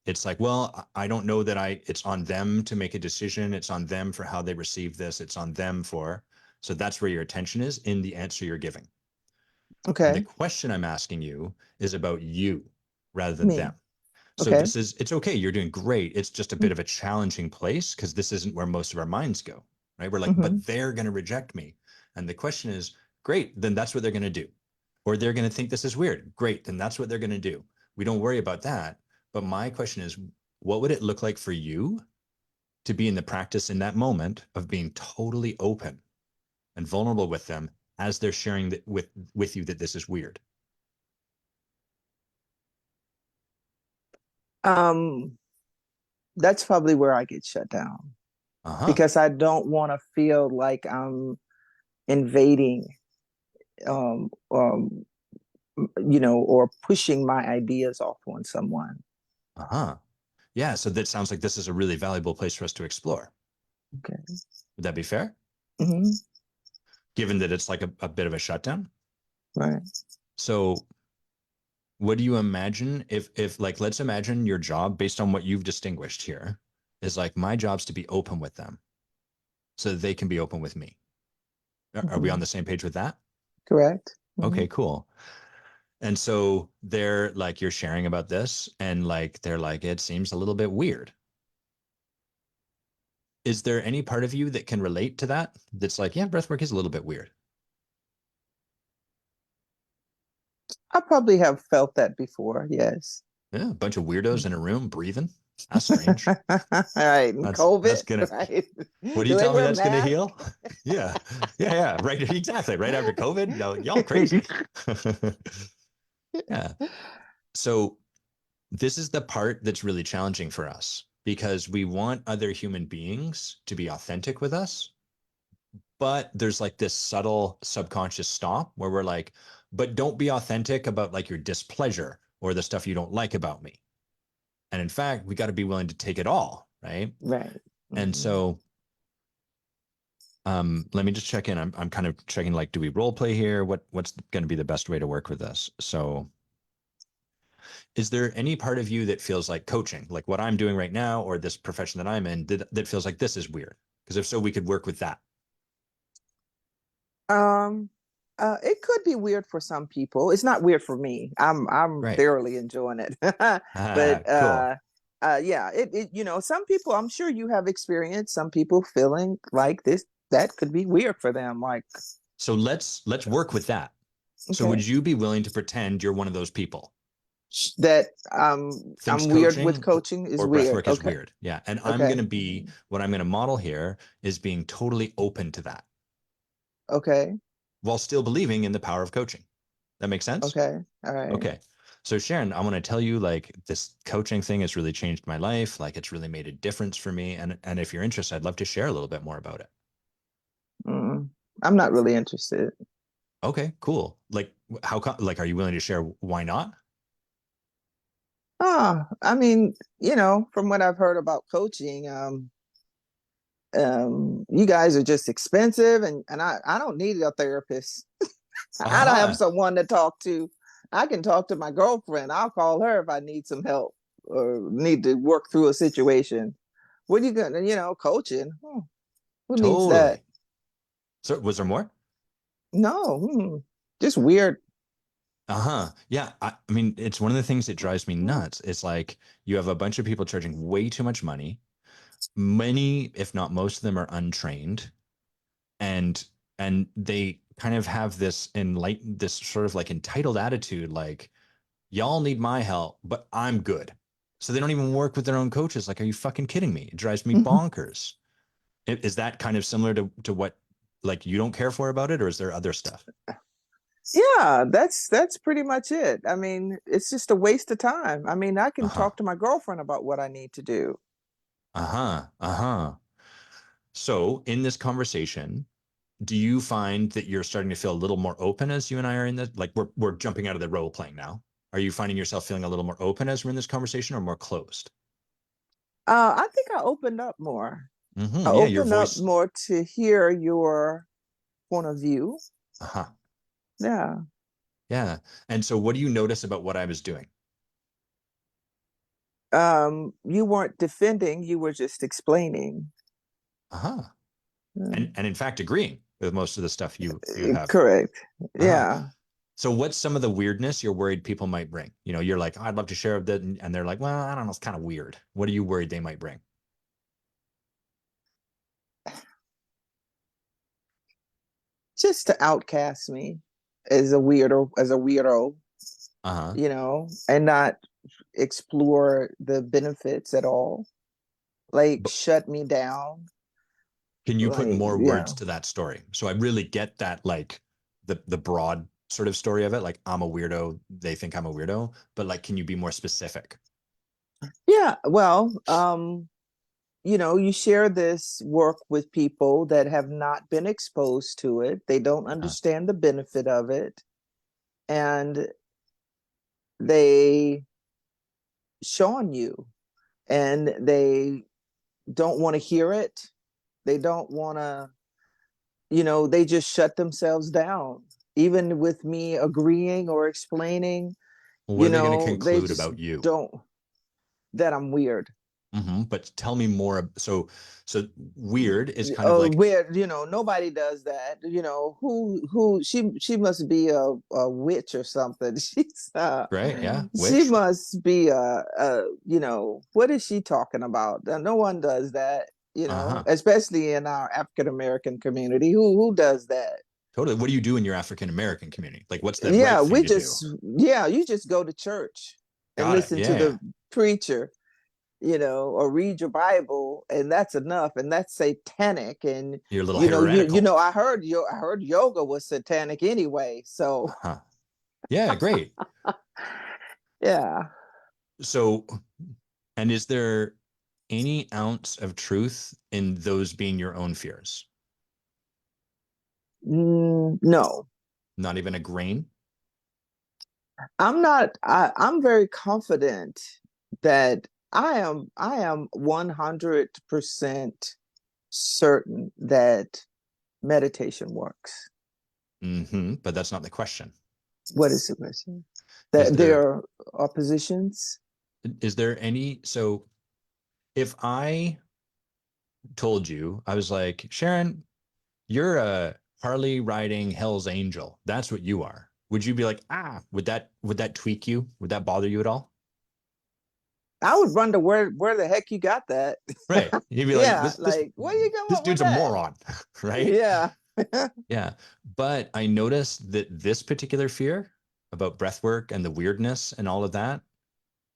It's like, well, I don't know that it's on them to make a decision. It's on them for how they receive this. It's on them for. So that's where your attention is in the answer you're giving. And the okay, question I'm asking you is about you rather than them. me. So Okay. it's okay. You're doing great. It's just a bit of a challenging place because this isn't where most of our minds go, right? We're like, Mm-hmm. but they're going to reject me. And the question is, great, then that's what they're going to do. Or they're going to think this is weird. Great, then that's what they're going to do. We don't worry about that. But my question is, what would it look like for you to be in the practice in that moment of being totally open and vulnerable with them as they're sharing with you that this is weird? Um, that's probably where I get shut down Uh-huh. because I don't want to feel like I'm invading, um, um, or pushing my ideas off on someone. Uh-huh. Yeah, so that sounds like this is a really valuable place for us to explore. Okay. Would that be fair? Hmm. Given that it's like a bit of a shutdown? Right. So what do you imagine if like let's imagine your job based on what you've distinguished here is like my job's to be open with them so that they can be open with me. Are we on Hmm. the same page with that? Correct. Hmm. Okay, cool. And so they're like you're sharing about this and like they're like it seems a little bit weird. Is there any part of you that can relate to that? That's like, yeah, breathwork is a little bit weird. I probably have felt that before. Yes. Yeah, a bunch of weirdos in a room breathing. That's strange. All right, and That's COVID, gonna. right? What do you Do they tell me wear that's gonna masks? heal? Yeah, yeah. Right, exactly. Right after COVID, y'all crazy. Yeah. So this is the part that's really challenging for us because we want other human beings to be authentic with us, but there's like this subtle subconscious stop where we're like, but don't be authentic about like your displeasure or the stuff you don't like about me. And in fact, we got to be willing to take it all, right? Right. And Mhm. so let me just check in. I'm kind of checking like, do we role play here? What's going to be the best way to work with this? So is there any part of you that feels like coaching, like what I'm doing right now, or this profession that I'm in, that feels like this is weird? Because if so, we could work with that. Um, it could be weird for some people. It's not weird for me. I'm Right. thoroughly enjoying it. Ah, But cool. yeah, some people, I'm sure you have experienced some people feeling like this that could be weird for them. Like, So let's work with that. So okay, would you be willing to pretend you're one of those people? that Thinks I'm weird with coaching coaching is or weird. breathwork is Okay, weird. Yeah. And I'm okay, going to be, what I'm going to model here is being totally open to that okay, while still believing in the power of coaching. That makes sense? okay, all right. Okay. So Sharon, I want to tell you like this coaching thing has really changed my life. Like it's really made a difference for me. And if you're interested, I'd love to share a little bit more about it. Mm, I'm not really interested. Okay, cool. Like like are you willing to share why not? I mean, from what I've heard about coaching, you guys are just expensive, and I don't need a therapist. I don't have Uh-huh. someone to talk to. I can talk to my girlfriend. I'll call her if I need some help or need to work through a situation. What are you gonna, coaching? Who needs that? Totally. So was there more? No, just weird. Uh-huh. Yeah. I mean, it's one of the things that drives me nuts. It's like you have a bunch of people charging way too much money. Many, if not most of them, are untrained. And they kind of have this sort of like entitled attitude, like, y'all need my help, but I'm good. So they don't even work with their own coaches. Like, are you fucking kidding me? It drives me bonkers. Is that kind of similar to what like you don't care for about it, or is there other stuff? Yeah, that's pretty much it. I mean, it's just a waste of time. I mean, I can Uh-huh. talk to my girlfriend about what I need to do. Uh-huh. Uh-huh. So in this conversation, do you find that you're starting to feel a little more open as you and I are in this? Like we're jumping out of the role playing now. Are you finding yourself feeling a little more open as we're in this conversation or more closed? I think I opened up more. I Yeah, your opened up voice. more to hear your point of view. Uh-huh. Yeah. Yeah. And so what do you notice about what I was doing? You weren't defending, you were just explaining. Uh-huh. Mm, And in fact agreeing with most of the stuff you have. correct. Uh-huh. Yeah. So what's some of the weirdness you're worried people might bring? You're like, oh, I'd love to share that, and they're like, well, I don't know, it's kind of weird. What are you worried they might bring? Just to outcast me as a weirdo, Uh-huh. and not explore the benefits at all. Like But shut me down. can you put Like, more yeah. words to that story? So I really get that, like the broad sort of story of it. Like I'm a weirdo, they think I'm a weirdo, but like, can you be more specific? Yeah. Well, you share this work with people that have not been exposed to it. They don't Uh-huh. understand the benefit of it. And they shun you and they don't want to hear it. They don't want to, they just shut themselves down. Even with me agreeing or explaining, Well, what are they going to they conclude just about you? don't, that I'm weird. But tell me more. So weird is kind of Oh, like, where nobody does that. Who she must be a witch or something. right? Yeah, She which, must be what is she talking about? No one does that. uh-huh. Especially in our African American community. Who does that? Totally. What do you do in your African American community? Like, what's the right Yeah, thing to do? you just go to church and Got it. listen to Yeah, yeah. the preacher. or read your Bible, and that's enough, and that's satanic. And You're a little heretical. I heard yoga was satanic anyway. So Huh. Yeah, great. yeah. So, and is there any ounce of truth in those being your own fears? No, Not even a grain? I'm not. I'm very confident that I am 100% certain that meditation works. But that's not the question. What is the question? Is That there there are oppositions? is there any so if I told you, I was like, Sharon, you're a Harley riding Hell's Angel. That's what you are. Would you be like, would that tweak you? Would that bother you at all? I would wonder where the heck you got that. Right. You'd be like, Yeah, this like where you come this up with dude's a that? moron, right? Yeah. Yeah. But I noticed that this particular fear about breath work and the weirdness and all of that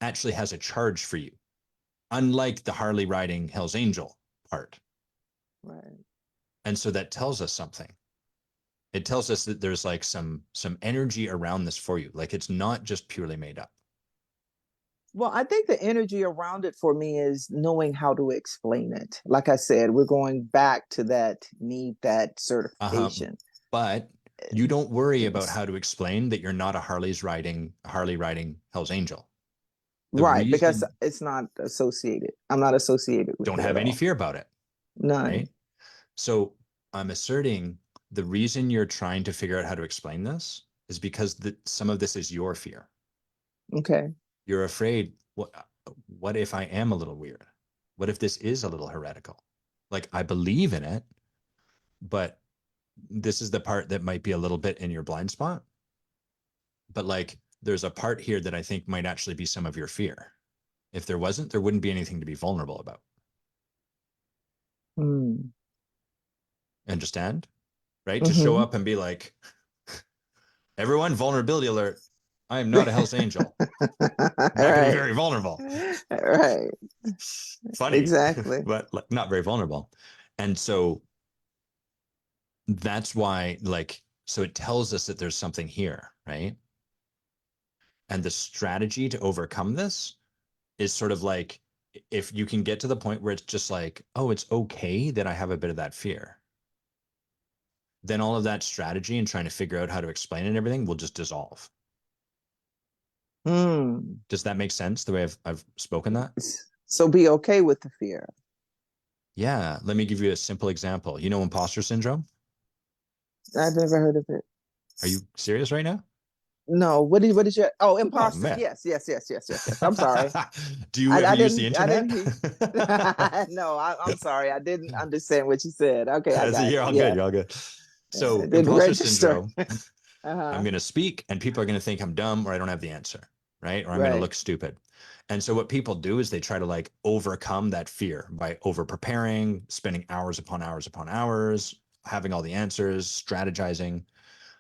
actually has a charge for you, unlike the Harley riding Hell's Angel part. Right. And so that tells us something. It tells us that there's like some energy around this for you. Like it's not just purely made up. Well, I think the energy around it for me is knowing how to explain it. Like I said, we're going back to that Uh-huh. certification. But you don't worry about It's- how to explain that you're not a Harley riding Hell's Angel. The right, because reason it's not associated. I'm not associated with don't it at have any all. fear about it, None. right? So I'm asserting the reason you're trying to figure out how to explain this is because some of this is your fear. Okay. You're afraid, what if I am a little weird? What if this is a little heretical? Like I believe in it, but this is the part that might be a little bit in your blind spot. But like there's a part here that I think might actually be some of your fear. If there wasn't, there wouldn't be anything to be vulnerable about. Mm. Understand? Right? To show Mm-hmm. up and be like, everyone, vulnerability alert. I am not a Hell's Angel. I'm happy to be Right. very vulnerable. Right. Funny, Exactly. but like, not very vulnerable. And so that's why, like, so it tells us that there's something here, right? And the strategy to overcome this is sort of like if you can get to the point where it's just like, oh, it's okay that I have a bit of that fear, then all of that strategy and trying to figure out how to explain it and everything will just dissolve. Mm. Does that make sense the way I've spoken that? So be okay with the fear. Yeah. Let me give you a simple example. You know, imposter syndrome? I've never heard of it. Are you serious right now? No, what is your Oh, imposter? man. Yes, yes, yes, yes, yes, yes. I'm sorry. Do you I, ever I use the didn't I internet? didn't hear. No, I'm sorry. I didn't understand what you said. Okay, I got You're it. all good. Yeah, You're all good. it So, didn't imposter register. syndrome, I'm Uh-huh. going to speak and people are going to think I'm dumb or I don't have the answer, right? Or I'm going to Right. look stupid. And so, what people do is they try to like overcome that fear by over preparing, spending hours upon hours upon hours, having all the answers, strategizing.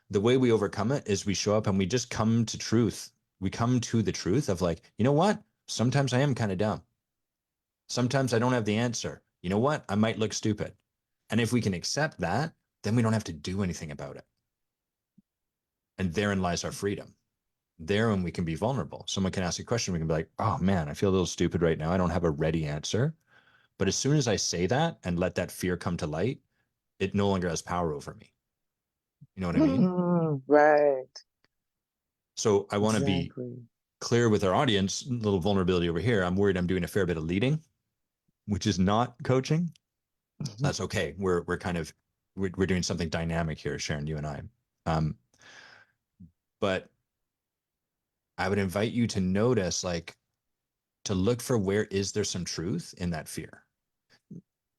The way we overcome it is we show up and we just come to truth. We come to the truth of like, you know what? Sometimes I am kind of dumb. Sometimes I don't have the answer. You know what? I might look stupid. And if we can accept that, then we don't have to do anything about it. And therein lies our freedom. Therein we can be vulnerable. Someone can ask a question. We can be like, oh man, I feel a little stupid right now. I don't have a ready answer. But as soon as I say that and let that fear come to light, it no longer has power over me. You know what I mean? Right. So I want to be Exactly. clear with our audience, little vulnerability over here. I'm worried I'm doing a fair bit of leading, which is not coaching. So that's okay. We're kind of we're doing something dynamic here, Sharon, you and I. Um, but I would invite you to notice, like, to look for where is there some truth in that fear.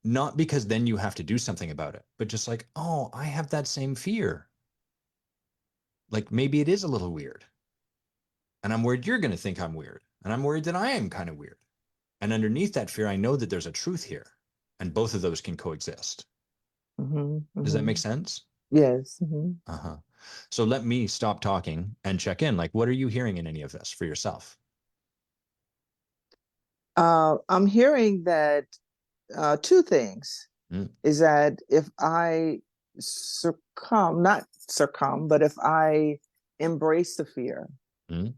Not because then you have to do something about it, but just like, oh, I have that same fear. Like maybe it is a little weird. And I'm worried you're going to think I'm weird. And I'm worried that I am kind of weird. And underneath that fear, I know that there's a truth here. And both of those can coexist. Hmm. Does that make Hmm. sense? Yes. Hmm. Uh-huh. So let me stop talking and check in. Like, what are you hearing in any of this for yourself? I'm hearing that two things Mm, is that if I not succumb, but if I embrace the fear, mm,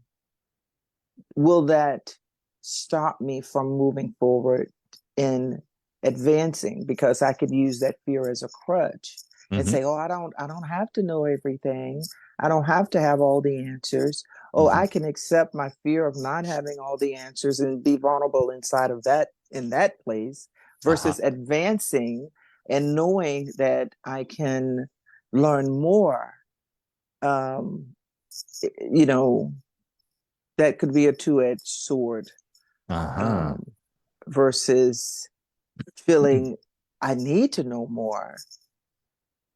will that stop me from moving forward in advancing? Because I could use that fear as a crutch and hmm say, "Oh, I don't have to know everything. I don't have to have all the answers. Oh, hmm I can accept my fear of not having all the answers and be vulnerable inside of that in that place Uh-huh. versus advancing and knowing that I can learn more." Um, you know, that could be a two-edged sword, Uh-huh. um, versus feeling I need to know more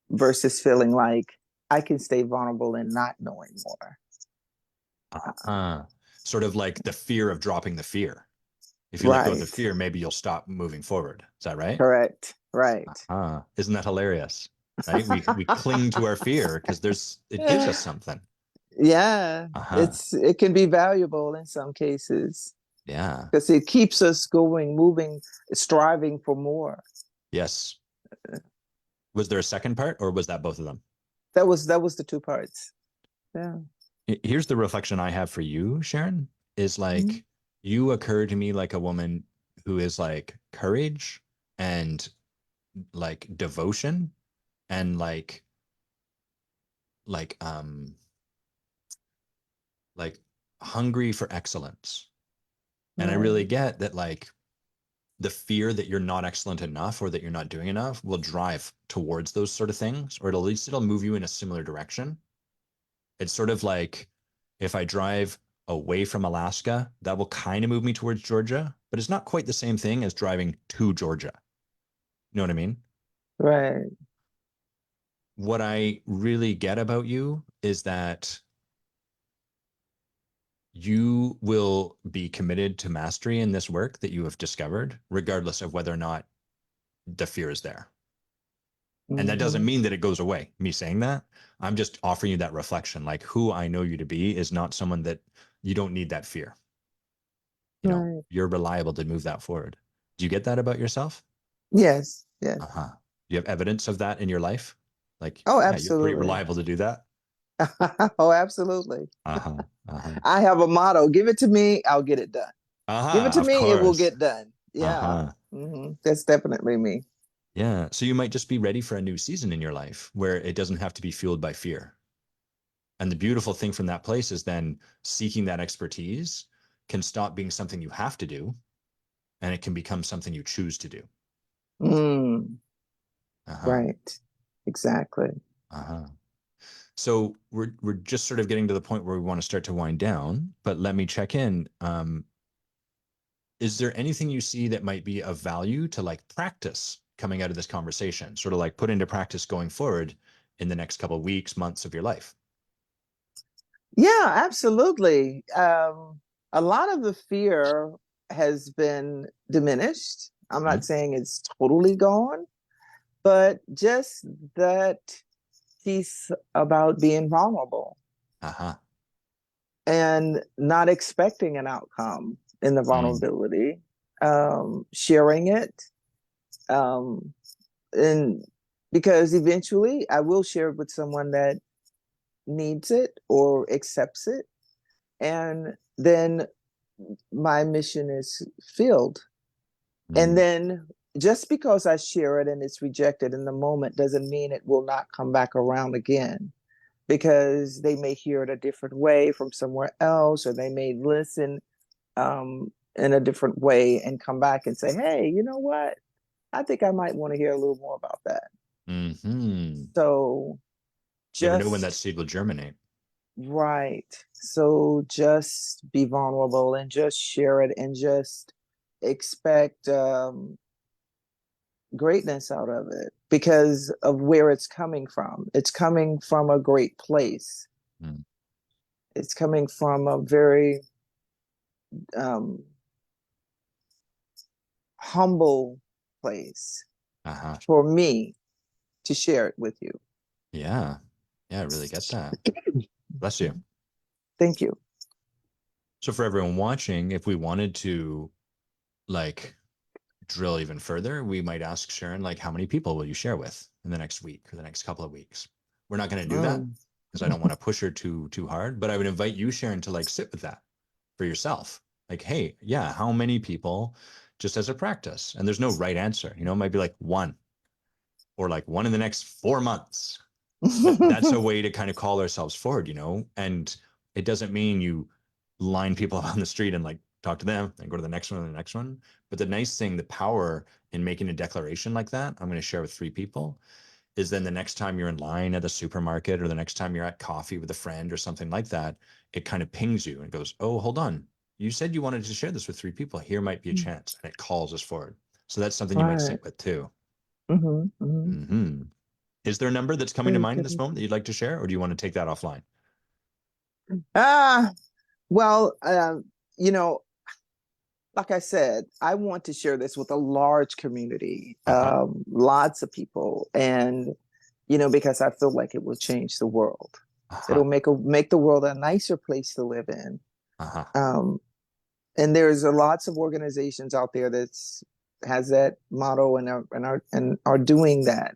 versus feeling like I can stay vulnerable and not knowing more. Uh-huh. Sort of like the fear of dropping the fear. If you let go of the Right. fear, maybe you'll stop moving forward. Is that right? Correct. Right. Uh-huh. Isn't that hilarious? Right? We cling to our fear because it gives us something. Yeah, Uh-huh. it can be valuable in some cases Yeah. because it keeps us going, moving, striving for more. Yes. Was there a second part or was that both of them? That was the two parts. Yeah. Here's the reflection I have for you, Sharon, is Mhm. like you occur to me like a woman who is like courage and like devotion and like um like hungry for excellence. And I really Right. get that like the fear that you're not excellent enough or that you're not doing enough will drive towards those sort of things, or at least it'll move you in a similar direction. It's sort of like if I drive away from Alaska, that will kind of move me towards Georgia, but it's not quite the same thing as driving to Georgia. You know what I mean? Right. What I really get about you is that you will be committed to mastery in this work that you have discovered, regardless of whether or not the fear is there. And that doesn't Hmm. mean that it goes away. Me saying that, I'm just offering you that reflection. Like who I know you to be is not someone that you don't need that fear. Right. You're reliable to move that forward. Do you get that about yourself? Yes. Yes. Uh-huh. Do you have evidence of that in your life? Like, Oh, yeah, you're pretty absolutely. reliable to do that. Oh, absolutely. Uh-huh. Uh-huh. I have a motto: give it to me, I'll get it done. Give it Uh-huh. to Of me, it will course. get done. Yeah. Uh-huh. That's definitely me. Yeah. So you might just be ready for a new season in your life where it doesn't have to be fueled by fear. And the beautiful thing from that place is then seeking that expertise can stop being something you have to do and it can become something you choose to do. Mm, Uh-huh. right. Exactly. Uh-huh. So we're just sort of getting to the point where we want to start to wind down, but let me check in. Is there anything you see that might be of value to like practice coming out of this conversation, sort of like put into practice going forward in the next couple of weeks, months of your life? Yeah, absolutely. A lot of the fear has been diminished. I'm Mm-hmm. not saying it's totally gone, but just that piece about being vulnerable Uh-huh. and not expecting an outcome in the Mm. vulnerability, sharing it, um, and because eventually I will share it with someone that needs it or accepts it, and then my mission is filled. And Mm. then just because I share it and it's rejected in the moment doesn't mean it will not come back around again, because they may hear it a different way from somewhere else, or they may listen in a different way and come back and say, hey, you know what? I think I might want to hear a little more about that. Mm-hmm. So You never know when that just seed will germinate. right. So just be vulnerable and just share it and just expect greatness out of it because of where it's coming from. It's coming from a great place. Mm. It's coming from a very um, humble place Uh-huh. for me to share it with you. Yeah. Yeah, I really get that. Bless you. Thank you. So for everyone watching, if we wanted to like drill even further, we might ask Sharon, like, how many people will you share with in the next week or the next couple of weeks? We're not going to do that Mm. because I don't want to push her too hard, but I would invite you, Sharon, to like sit with that for yourself. Like, hey, yeah, how many people, just as a practice? And there's no right answer. You know, it might be like one, or like one in the next 4 months. But that's a way to kind of call ourselves forward, you know? And it doesn't mean you line people up on the street and like talk to them and go to the next one and the next one. But the nice thing, the power in making a declaration like that, I'm going to share with 3 people, is then the next time you're in line at the supermarket or the next time you're at coffee with a friend or something like that, it kind of pings you and goes, oh, hold on. You said you wanted to share this with 3 people. Here might be a chance. And it calls us forward. So that's something you might Right. sit with too. Mm-hmm. Mm-hmm. Is there a number that's coming to Very mind in this good. moment that you'd like to share, or do you want to take that offline? Ah, well, you know, like I said, I want to share this with a large community, Uh-huh. lots of people, and because I feel like it will change the world. Uh-huh. It'll make the world a nicer place to live in. Uh-huh. Um, and there's lots of organizations out there that's has that motto and are doing that.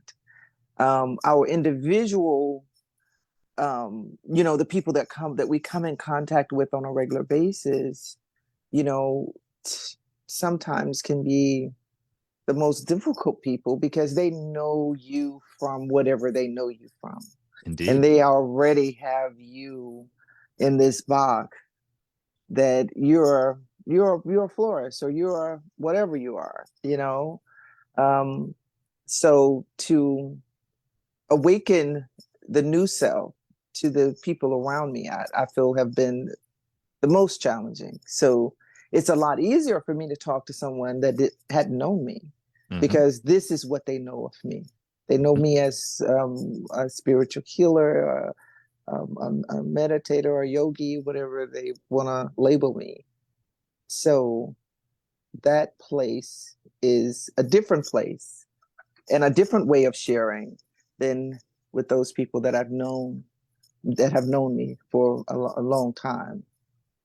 Our individual, the people that we come in contact with on a regular basis, you know, sometimes can be the most difficult people because they know you from whatever they know you from, and Indeed. they already have you in this box that you're a florist or you're whatever you are. Um, so to awaken the new self to the people around me, I feel have been the most challenging. So it's a lot easier for me to talk to someone that hadn't known me Mm-hmm. because this is what they know of me. They know me as a spiritual healer, a meditator, a yogi, whatever they want to label me. So that place is a different place and a different way of sharing than with those people that have known me for a long time.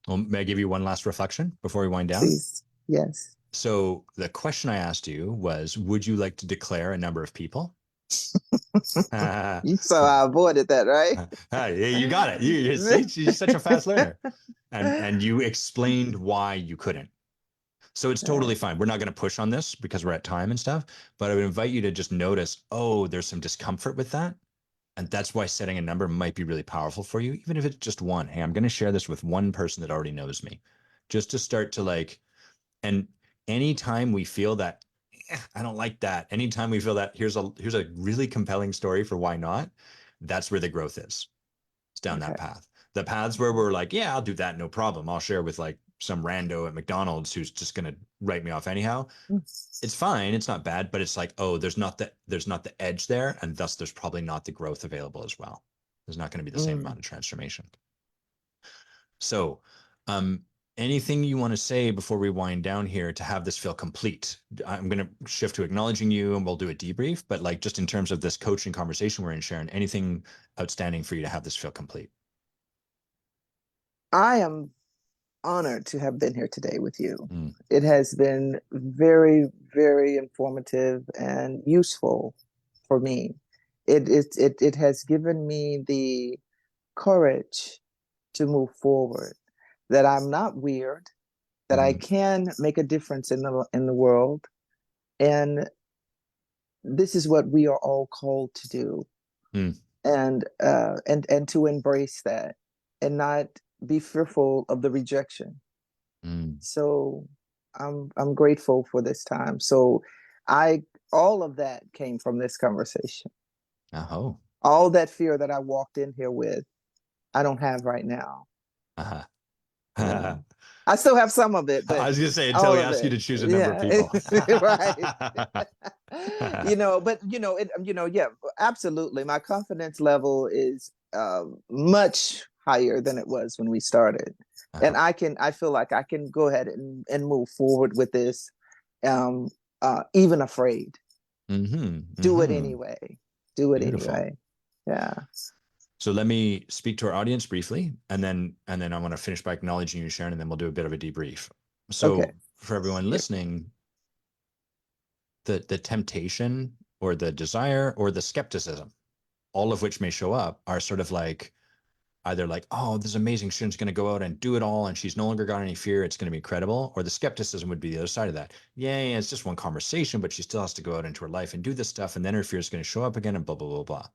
Well, may I give you one last reflection before we wind down? Please, yes. So the question I asked you was, would you like to declare a number of people? You saw I avoided that, right? Hey, you got it. You see, you're such a fast learner. And you explained why you couldn't. So it's totally Right. fine. We're not going to push on this because we're at time and stuff, but I would invite you to just notice, oh, there's some discomfort with that. And that's why setting a number might be really powerful for you, even if it's just one. Hey, I'm going to share this with one person that already knows me, just to start to like, and anytime we feel that, I don't like that. Anytime we feel that here's a really compelling story for why not, that's where the growth is. It's down that Okay. path. The paths where we're like, yeah, I'll do that, no problem. I'll share with like some rando at McDonald's who's just gonna write me off anyhow. It's fine, it's not bad, but it's like, oh, there's not the edge there, and thus there's probably not the growth available as well. There's not going to be the same Mm. amount of transformation. So, um, anything you want to say before we wind down here to have this feel complete? I'm going to shift to acknowledging you and we'll do a debrief, but like just in terms of this coaching conversation we're in, Sharon, anything outstanding for you to have this feel complete? I am honored to have been here today with you. Mm, It has been very, very informative and useful for me. It has given me the courage to move forward, that I'm not weird, that I mm, can make a difference in the world, and this is what we are all called to do, mm, and to embrace that and not be fearful of the rejection. mm. So I'm grateful for this time. So I all of that came from this conversation. Oh, All that fear that I walked in here with, I don't have right now. uh-huh. Yeah. I still have some of it, I but was going to say until all we of ask you it. to choose a number of Yeah. people. Right. But yeah, absolutely. My confidence level is much higher than it was when we started. And Uh-huh. I feel like I can go ahead and move forward with this, um, even afraid. Mm-hmm, Do it mm-hmm. anyway. Do it Beautiful. anyway. Yeah. So let me speak to our audience briefly, and then I want to finish by acknowledging you, Sharon, and then we'll do a bit of a debrief. Okay. So for everyone Yeah. listening, the temptation or the desire or the skepticism, all of which may show up, are sort of like either like, oh, this is amazing. Sharon's going to go out and do it all, and she's no longer got any fear. It's going to be incredible. Or the skepticism would be the other side of that. Yeah, it's just one conversation, but she still has to go out into her life and do this stuff, and then her fear is going to show up again, and blah blah blah blah.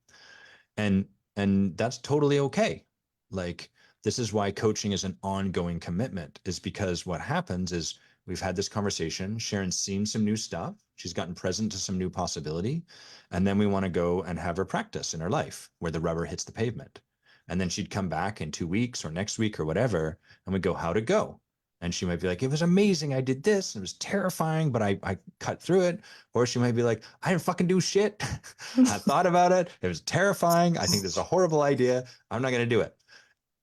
And that's totally okay. Like, this is why coaching is an ongoing commitment, is because what happens is we've had this conversation, Sharon's seen some new stuff, she's gotten present to some new possibility, and then we want to go and have her practice in her life where the rubber hits the pavement. And then she'd come back in 2 weeks or next week or whatever, and we go, how'd it go? And she might be like, it was amazing. I did this. It was terrifying, but I cut through it. Or she might be like, I didn't fucking do shit. I thought about it. It was terrifying. I think this is a horrible idea. I'm not going to do it.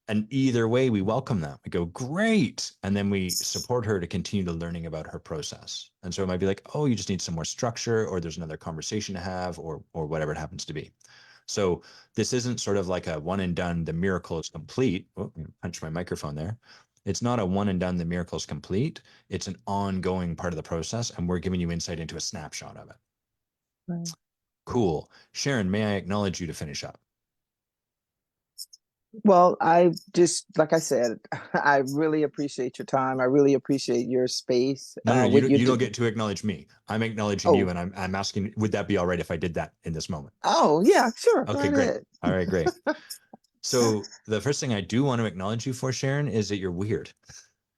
And either way, we welcome that. We go, great. And then we support her to continue to learning about her process. And so it might be like, oh, you just need some more structure, or there's another conversation to have, or whatever it happens to be. So this isn't sort of like a one and done, the miracle is complete. Oh, punch my microphone there. It's not a one and done, the miracle is complete. It's an ongoing part of the process. And we're giving you insight into a snapshot of it. Right. Cool. Sharon, may I acknowledge you to finish up? Well, I just, like I said, I really appreciate your time. I really appreciate your space. No, no, What you don't get to acknowledge me. I'm acknowledging you, Oh, and I'm asking, would that be all right if I did that in this moment? oh, yeah, sure. Go Okay, great. ahead. All right, great. So the first thing I do want to acknowledge you for, Sharon, is that you're weird.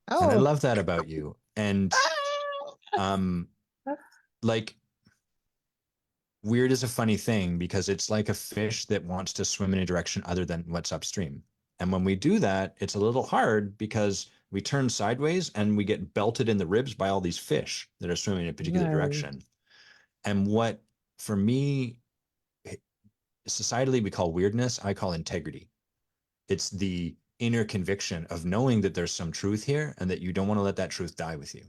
And I Oh, love that about you. And um like, weird is a funny thing because it's like a fish that wants to swim in a direction other than what's upstream. And when we do that, it's a little hard because we turn sideways and we get belted in the ribs by all these fish that are swimming in a particular right, direction. And what, for me, societally we call weirdness, I call integrity. It's the inner conviction of knowing that there's some truth here and that you don't want to let that truth die with you.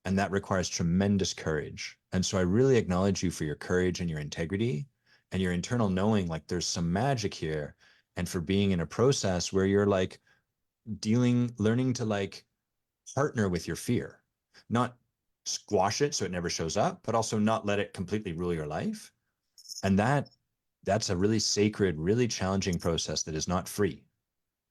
And that requires tremendous courage. And so I really acknowledge you for your courage and your integrity and your internal knowing, like there's some magic here. And for being in a process where you're like learning to like partner with your fear, not squash it so it never shows up, but also not let it completely rule your life. And that's a really sacred, really challenging process that is not free.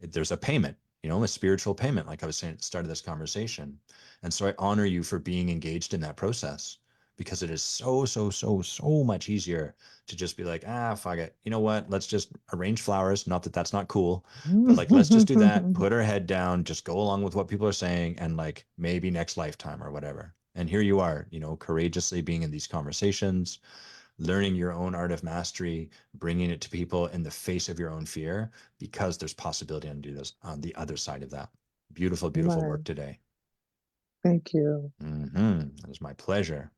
There's a payment, a spiritual payment, like I was saying at the start of this conversation. And so I honor you for being engaged in that process, because it is so, so, so, so much easier to just be like, fuck it. You know what? Let's just arrange flowers. Not that that's not cool, but like, let's just do that, put our head down, just go along with what people are saying, and like maybe next lifetime or whatever. And here you are, courageously being in these conversations, learning your own art of mastery, bringing it to people in the face of your own fear, because there's possibility to do this on the other side of that. Beautiful, beautiful right. work today. Thank you. It was my pleasure.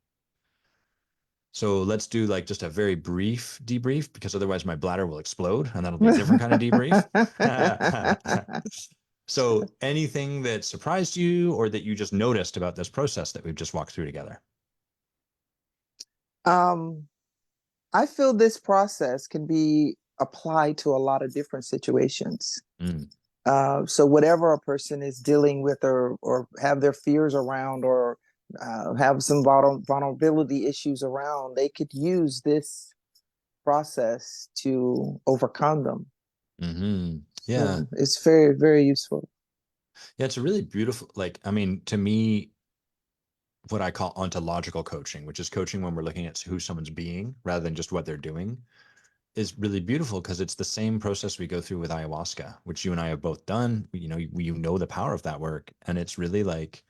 So let's do like just a very brief debrief, because otherwise my bladder will explode and that'll be a different kind of debrief. So anything that surprised you or that you just noticed about this process that we've just walked through together? um, I feel this process can be applied to a lot of different situations. Mm, So whatever a person is dealing with, or have their fears around, or have some vulnerability issues around, they could use this process to overcome them. mm-hmm. Yeah. So it's very, very useful. Yeah, it's a really beautiful, like, I mean, to me, what I call ontological coaching, which is coaching when we're looking at who someone's being rather than just what they're doing, is really beautiful because it's the same process we go through with ayahuasca, which you and I have both done. You know the power of that work, and it's really like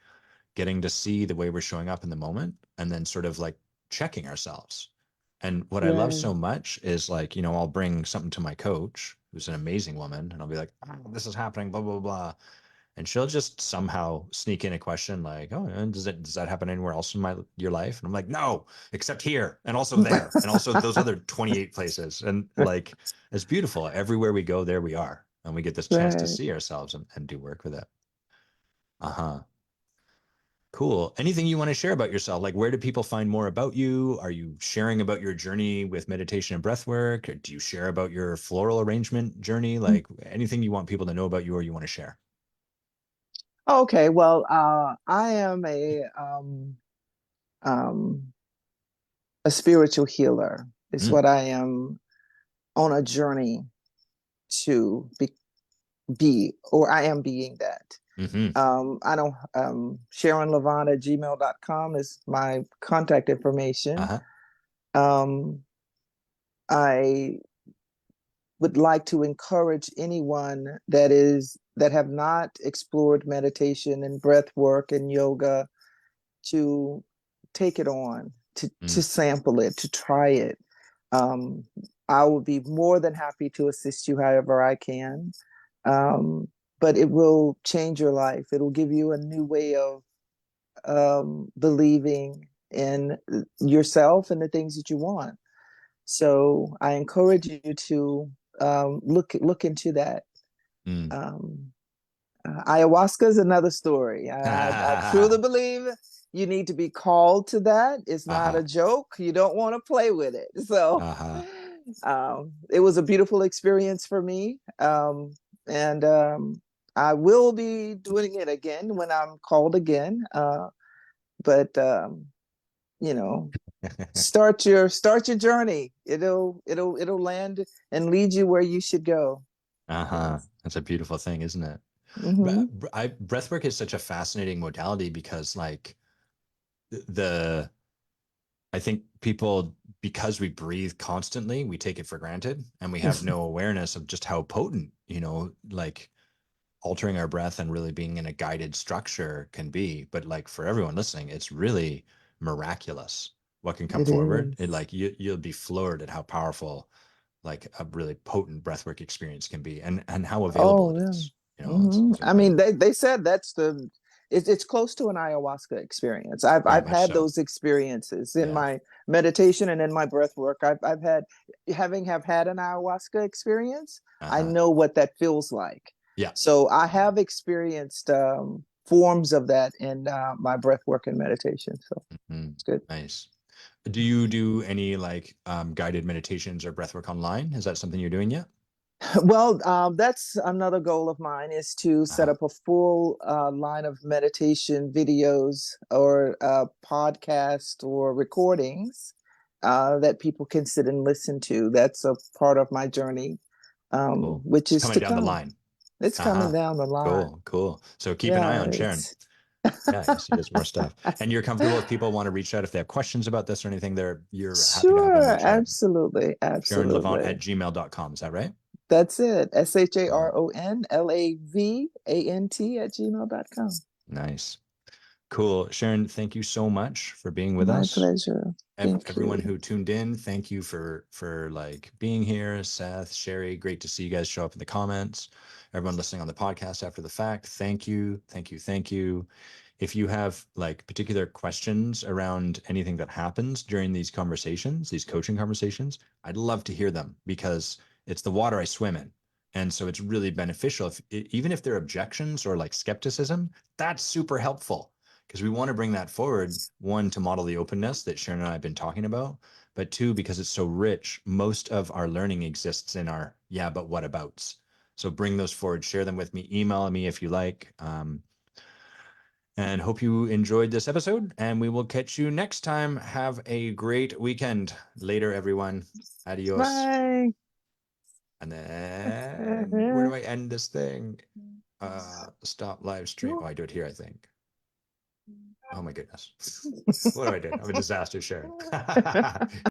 getting to see the way we're showing up in the moment, and then sort of like checking ourselves. And what I love Right. so much is like, I'll bring something to my coach, who's an amazing woman, and I'll be like, oh, this is happening, blah, blah, blah. And she'll just somehow sneak in a question like, "Oh, and does that happen anywhere else in your life?" And I'm like, "No, except here, and also there, and also those other 28 places." And like, it's beautiful. Everywhere we go, there we are, and we get this chance to Right. see ourselves and do work with it. Uh-huh. Cool. Anything you want to share about yourself? Like, where do people find more about you? Are you sharing about your journey with meditation and breath work? Or do you share about your floral arrangement journey? Like, anything you want people to know about you or you want to share? Okay, well, I am um, a spiritual healer. Is Mm, what I am on a journey to be, or I am being that. hmm I don't, Sharon Lavant at gmail.com is my contact information. Uh-huh. Um, I would like to encourage anyone that have not explored meditation and breath work and yoga to take it on, to Mm, sample it, to try it. Um, I will be more than happy to assist you however I can. Um, but it will change your life. It'll give you a new way of believing in yourself and the things that you want. So I encourage you to look into that. mm. Um, Ayahuasca is another story. I truly believe you need to be called to that. It's not Uh-huh. a joke. You don't want to play with it. So Uh-huh. it was a beautiful experience for me. And I will be doing it again when I'm called again. But you know, start your journey. It'll land and lead you where you should go. Uh-huh. Yes. That's a beautiful thing, isn't it? Mm-hmm. Breathwork is such a fascinating modality because like the I think people, because we breathe constantly, we take it for granted and we have no awareness of just how potent, like altering our breath and really being in a guided structure can be. But like for everyone listening, it's really miraculous what can come It forward. It is. like you'll be floored at how powerful like a really potent breathwork experience can be and how available Oh, it yeah. is. Hmm. It's I mean, incredible. they said it's close to an ayahuasca experience. I've Very I've much had so. those experiences in Yeah. my meditation and in my breath work. I've had having have had an ayahuasca experience. I Uh-huh. know what that feels like. Yeah. So I Yeah. have experienced forms of that in my breath work and meditation. So Mhm. it's good. Nice. Do you do any like guided meditations or breathwork online? Is that something you're doing yet? Well, that's another goal of mine is to set Uh-huh. up a full line of meditation videos or podcast or recordings that people can sit and listen to. That's a part of my journey, Cool. which It's is coming to down the come. line. It's coming Uh-huh. down the line. Cool. Cool. So keep an eye Yeah, on Sharon. it's Yeah, you'll see there's more stuff. And you're comfortable if people want to reach out if they have questions about this or anything, you're happy to have them sure, reach out. absolutely, SharonLavant absolutely. at gmail.com. Is that right? That's it. Cool. SharonLavant at gmail.com. Nice. Cool. Sharon, thank you so much for being with My us. pleasure. Thank Everyone you. who tuned in, thank you for like being here. Seth, Sherry, great to see you guys show up in the comments. Everyone listening on the podcast after the fact, thank you, thank you, thank you. If you have like particular questions around anything that happens during these conversations, these coaching conversations, I'd love to hear them because it's the water I swim in. And so it's really beneficial if even if there are objections or like skepticism, that's super helpful because we want to bring that forward. One, to model the openness that Sharon and I have been talking about, but two, because it's so rich, most of our learning exists in our yeah, but what abouts. So bring those forward, share them with me, email me if you like. And hope you enjoyed this episode, and we will catch you next time. Have a great weekend. Later, everyone. Adios. Bye. And then where do I end this thing? Stop live stream. Oh, I do it here, I think. Oh my goodness. What do I do? I'm a disaster, Sharon.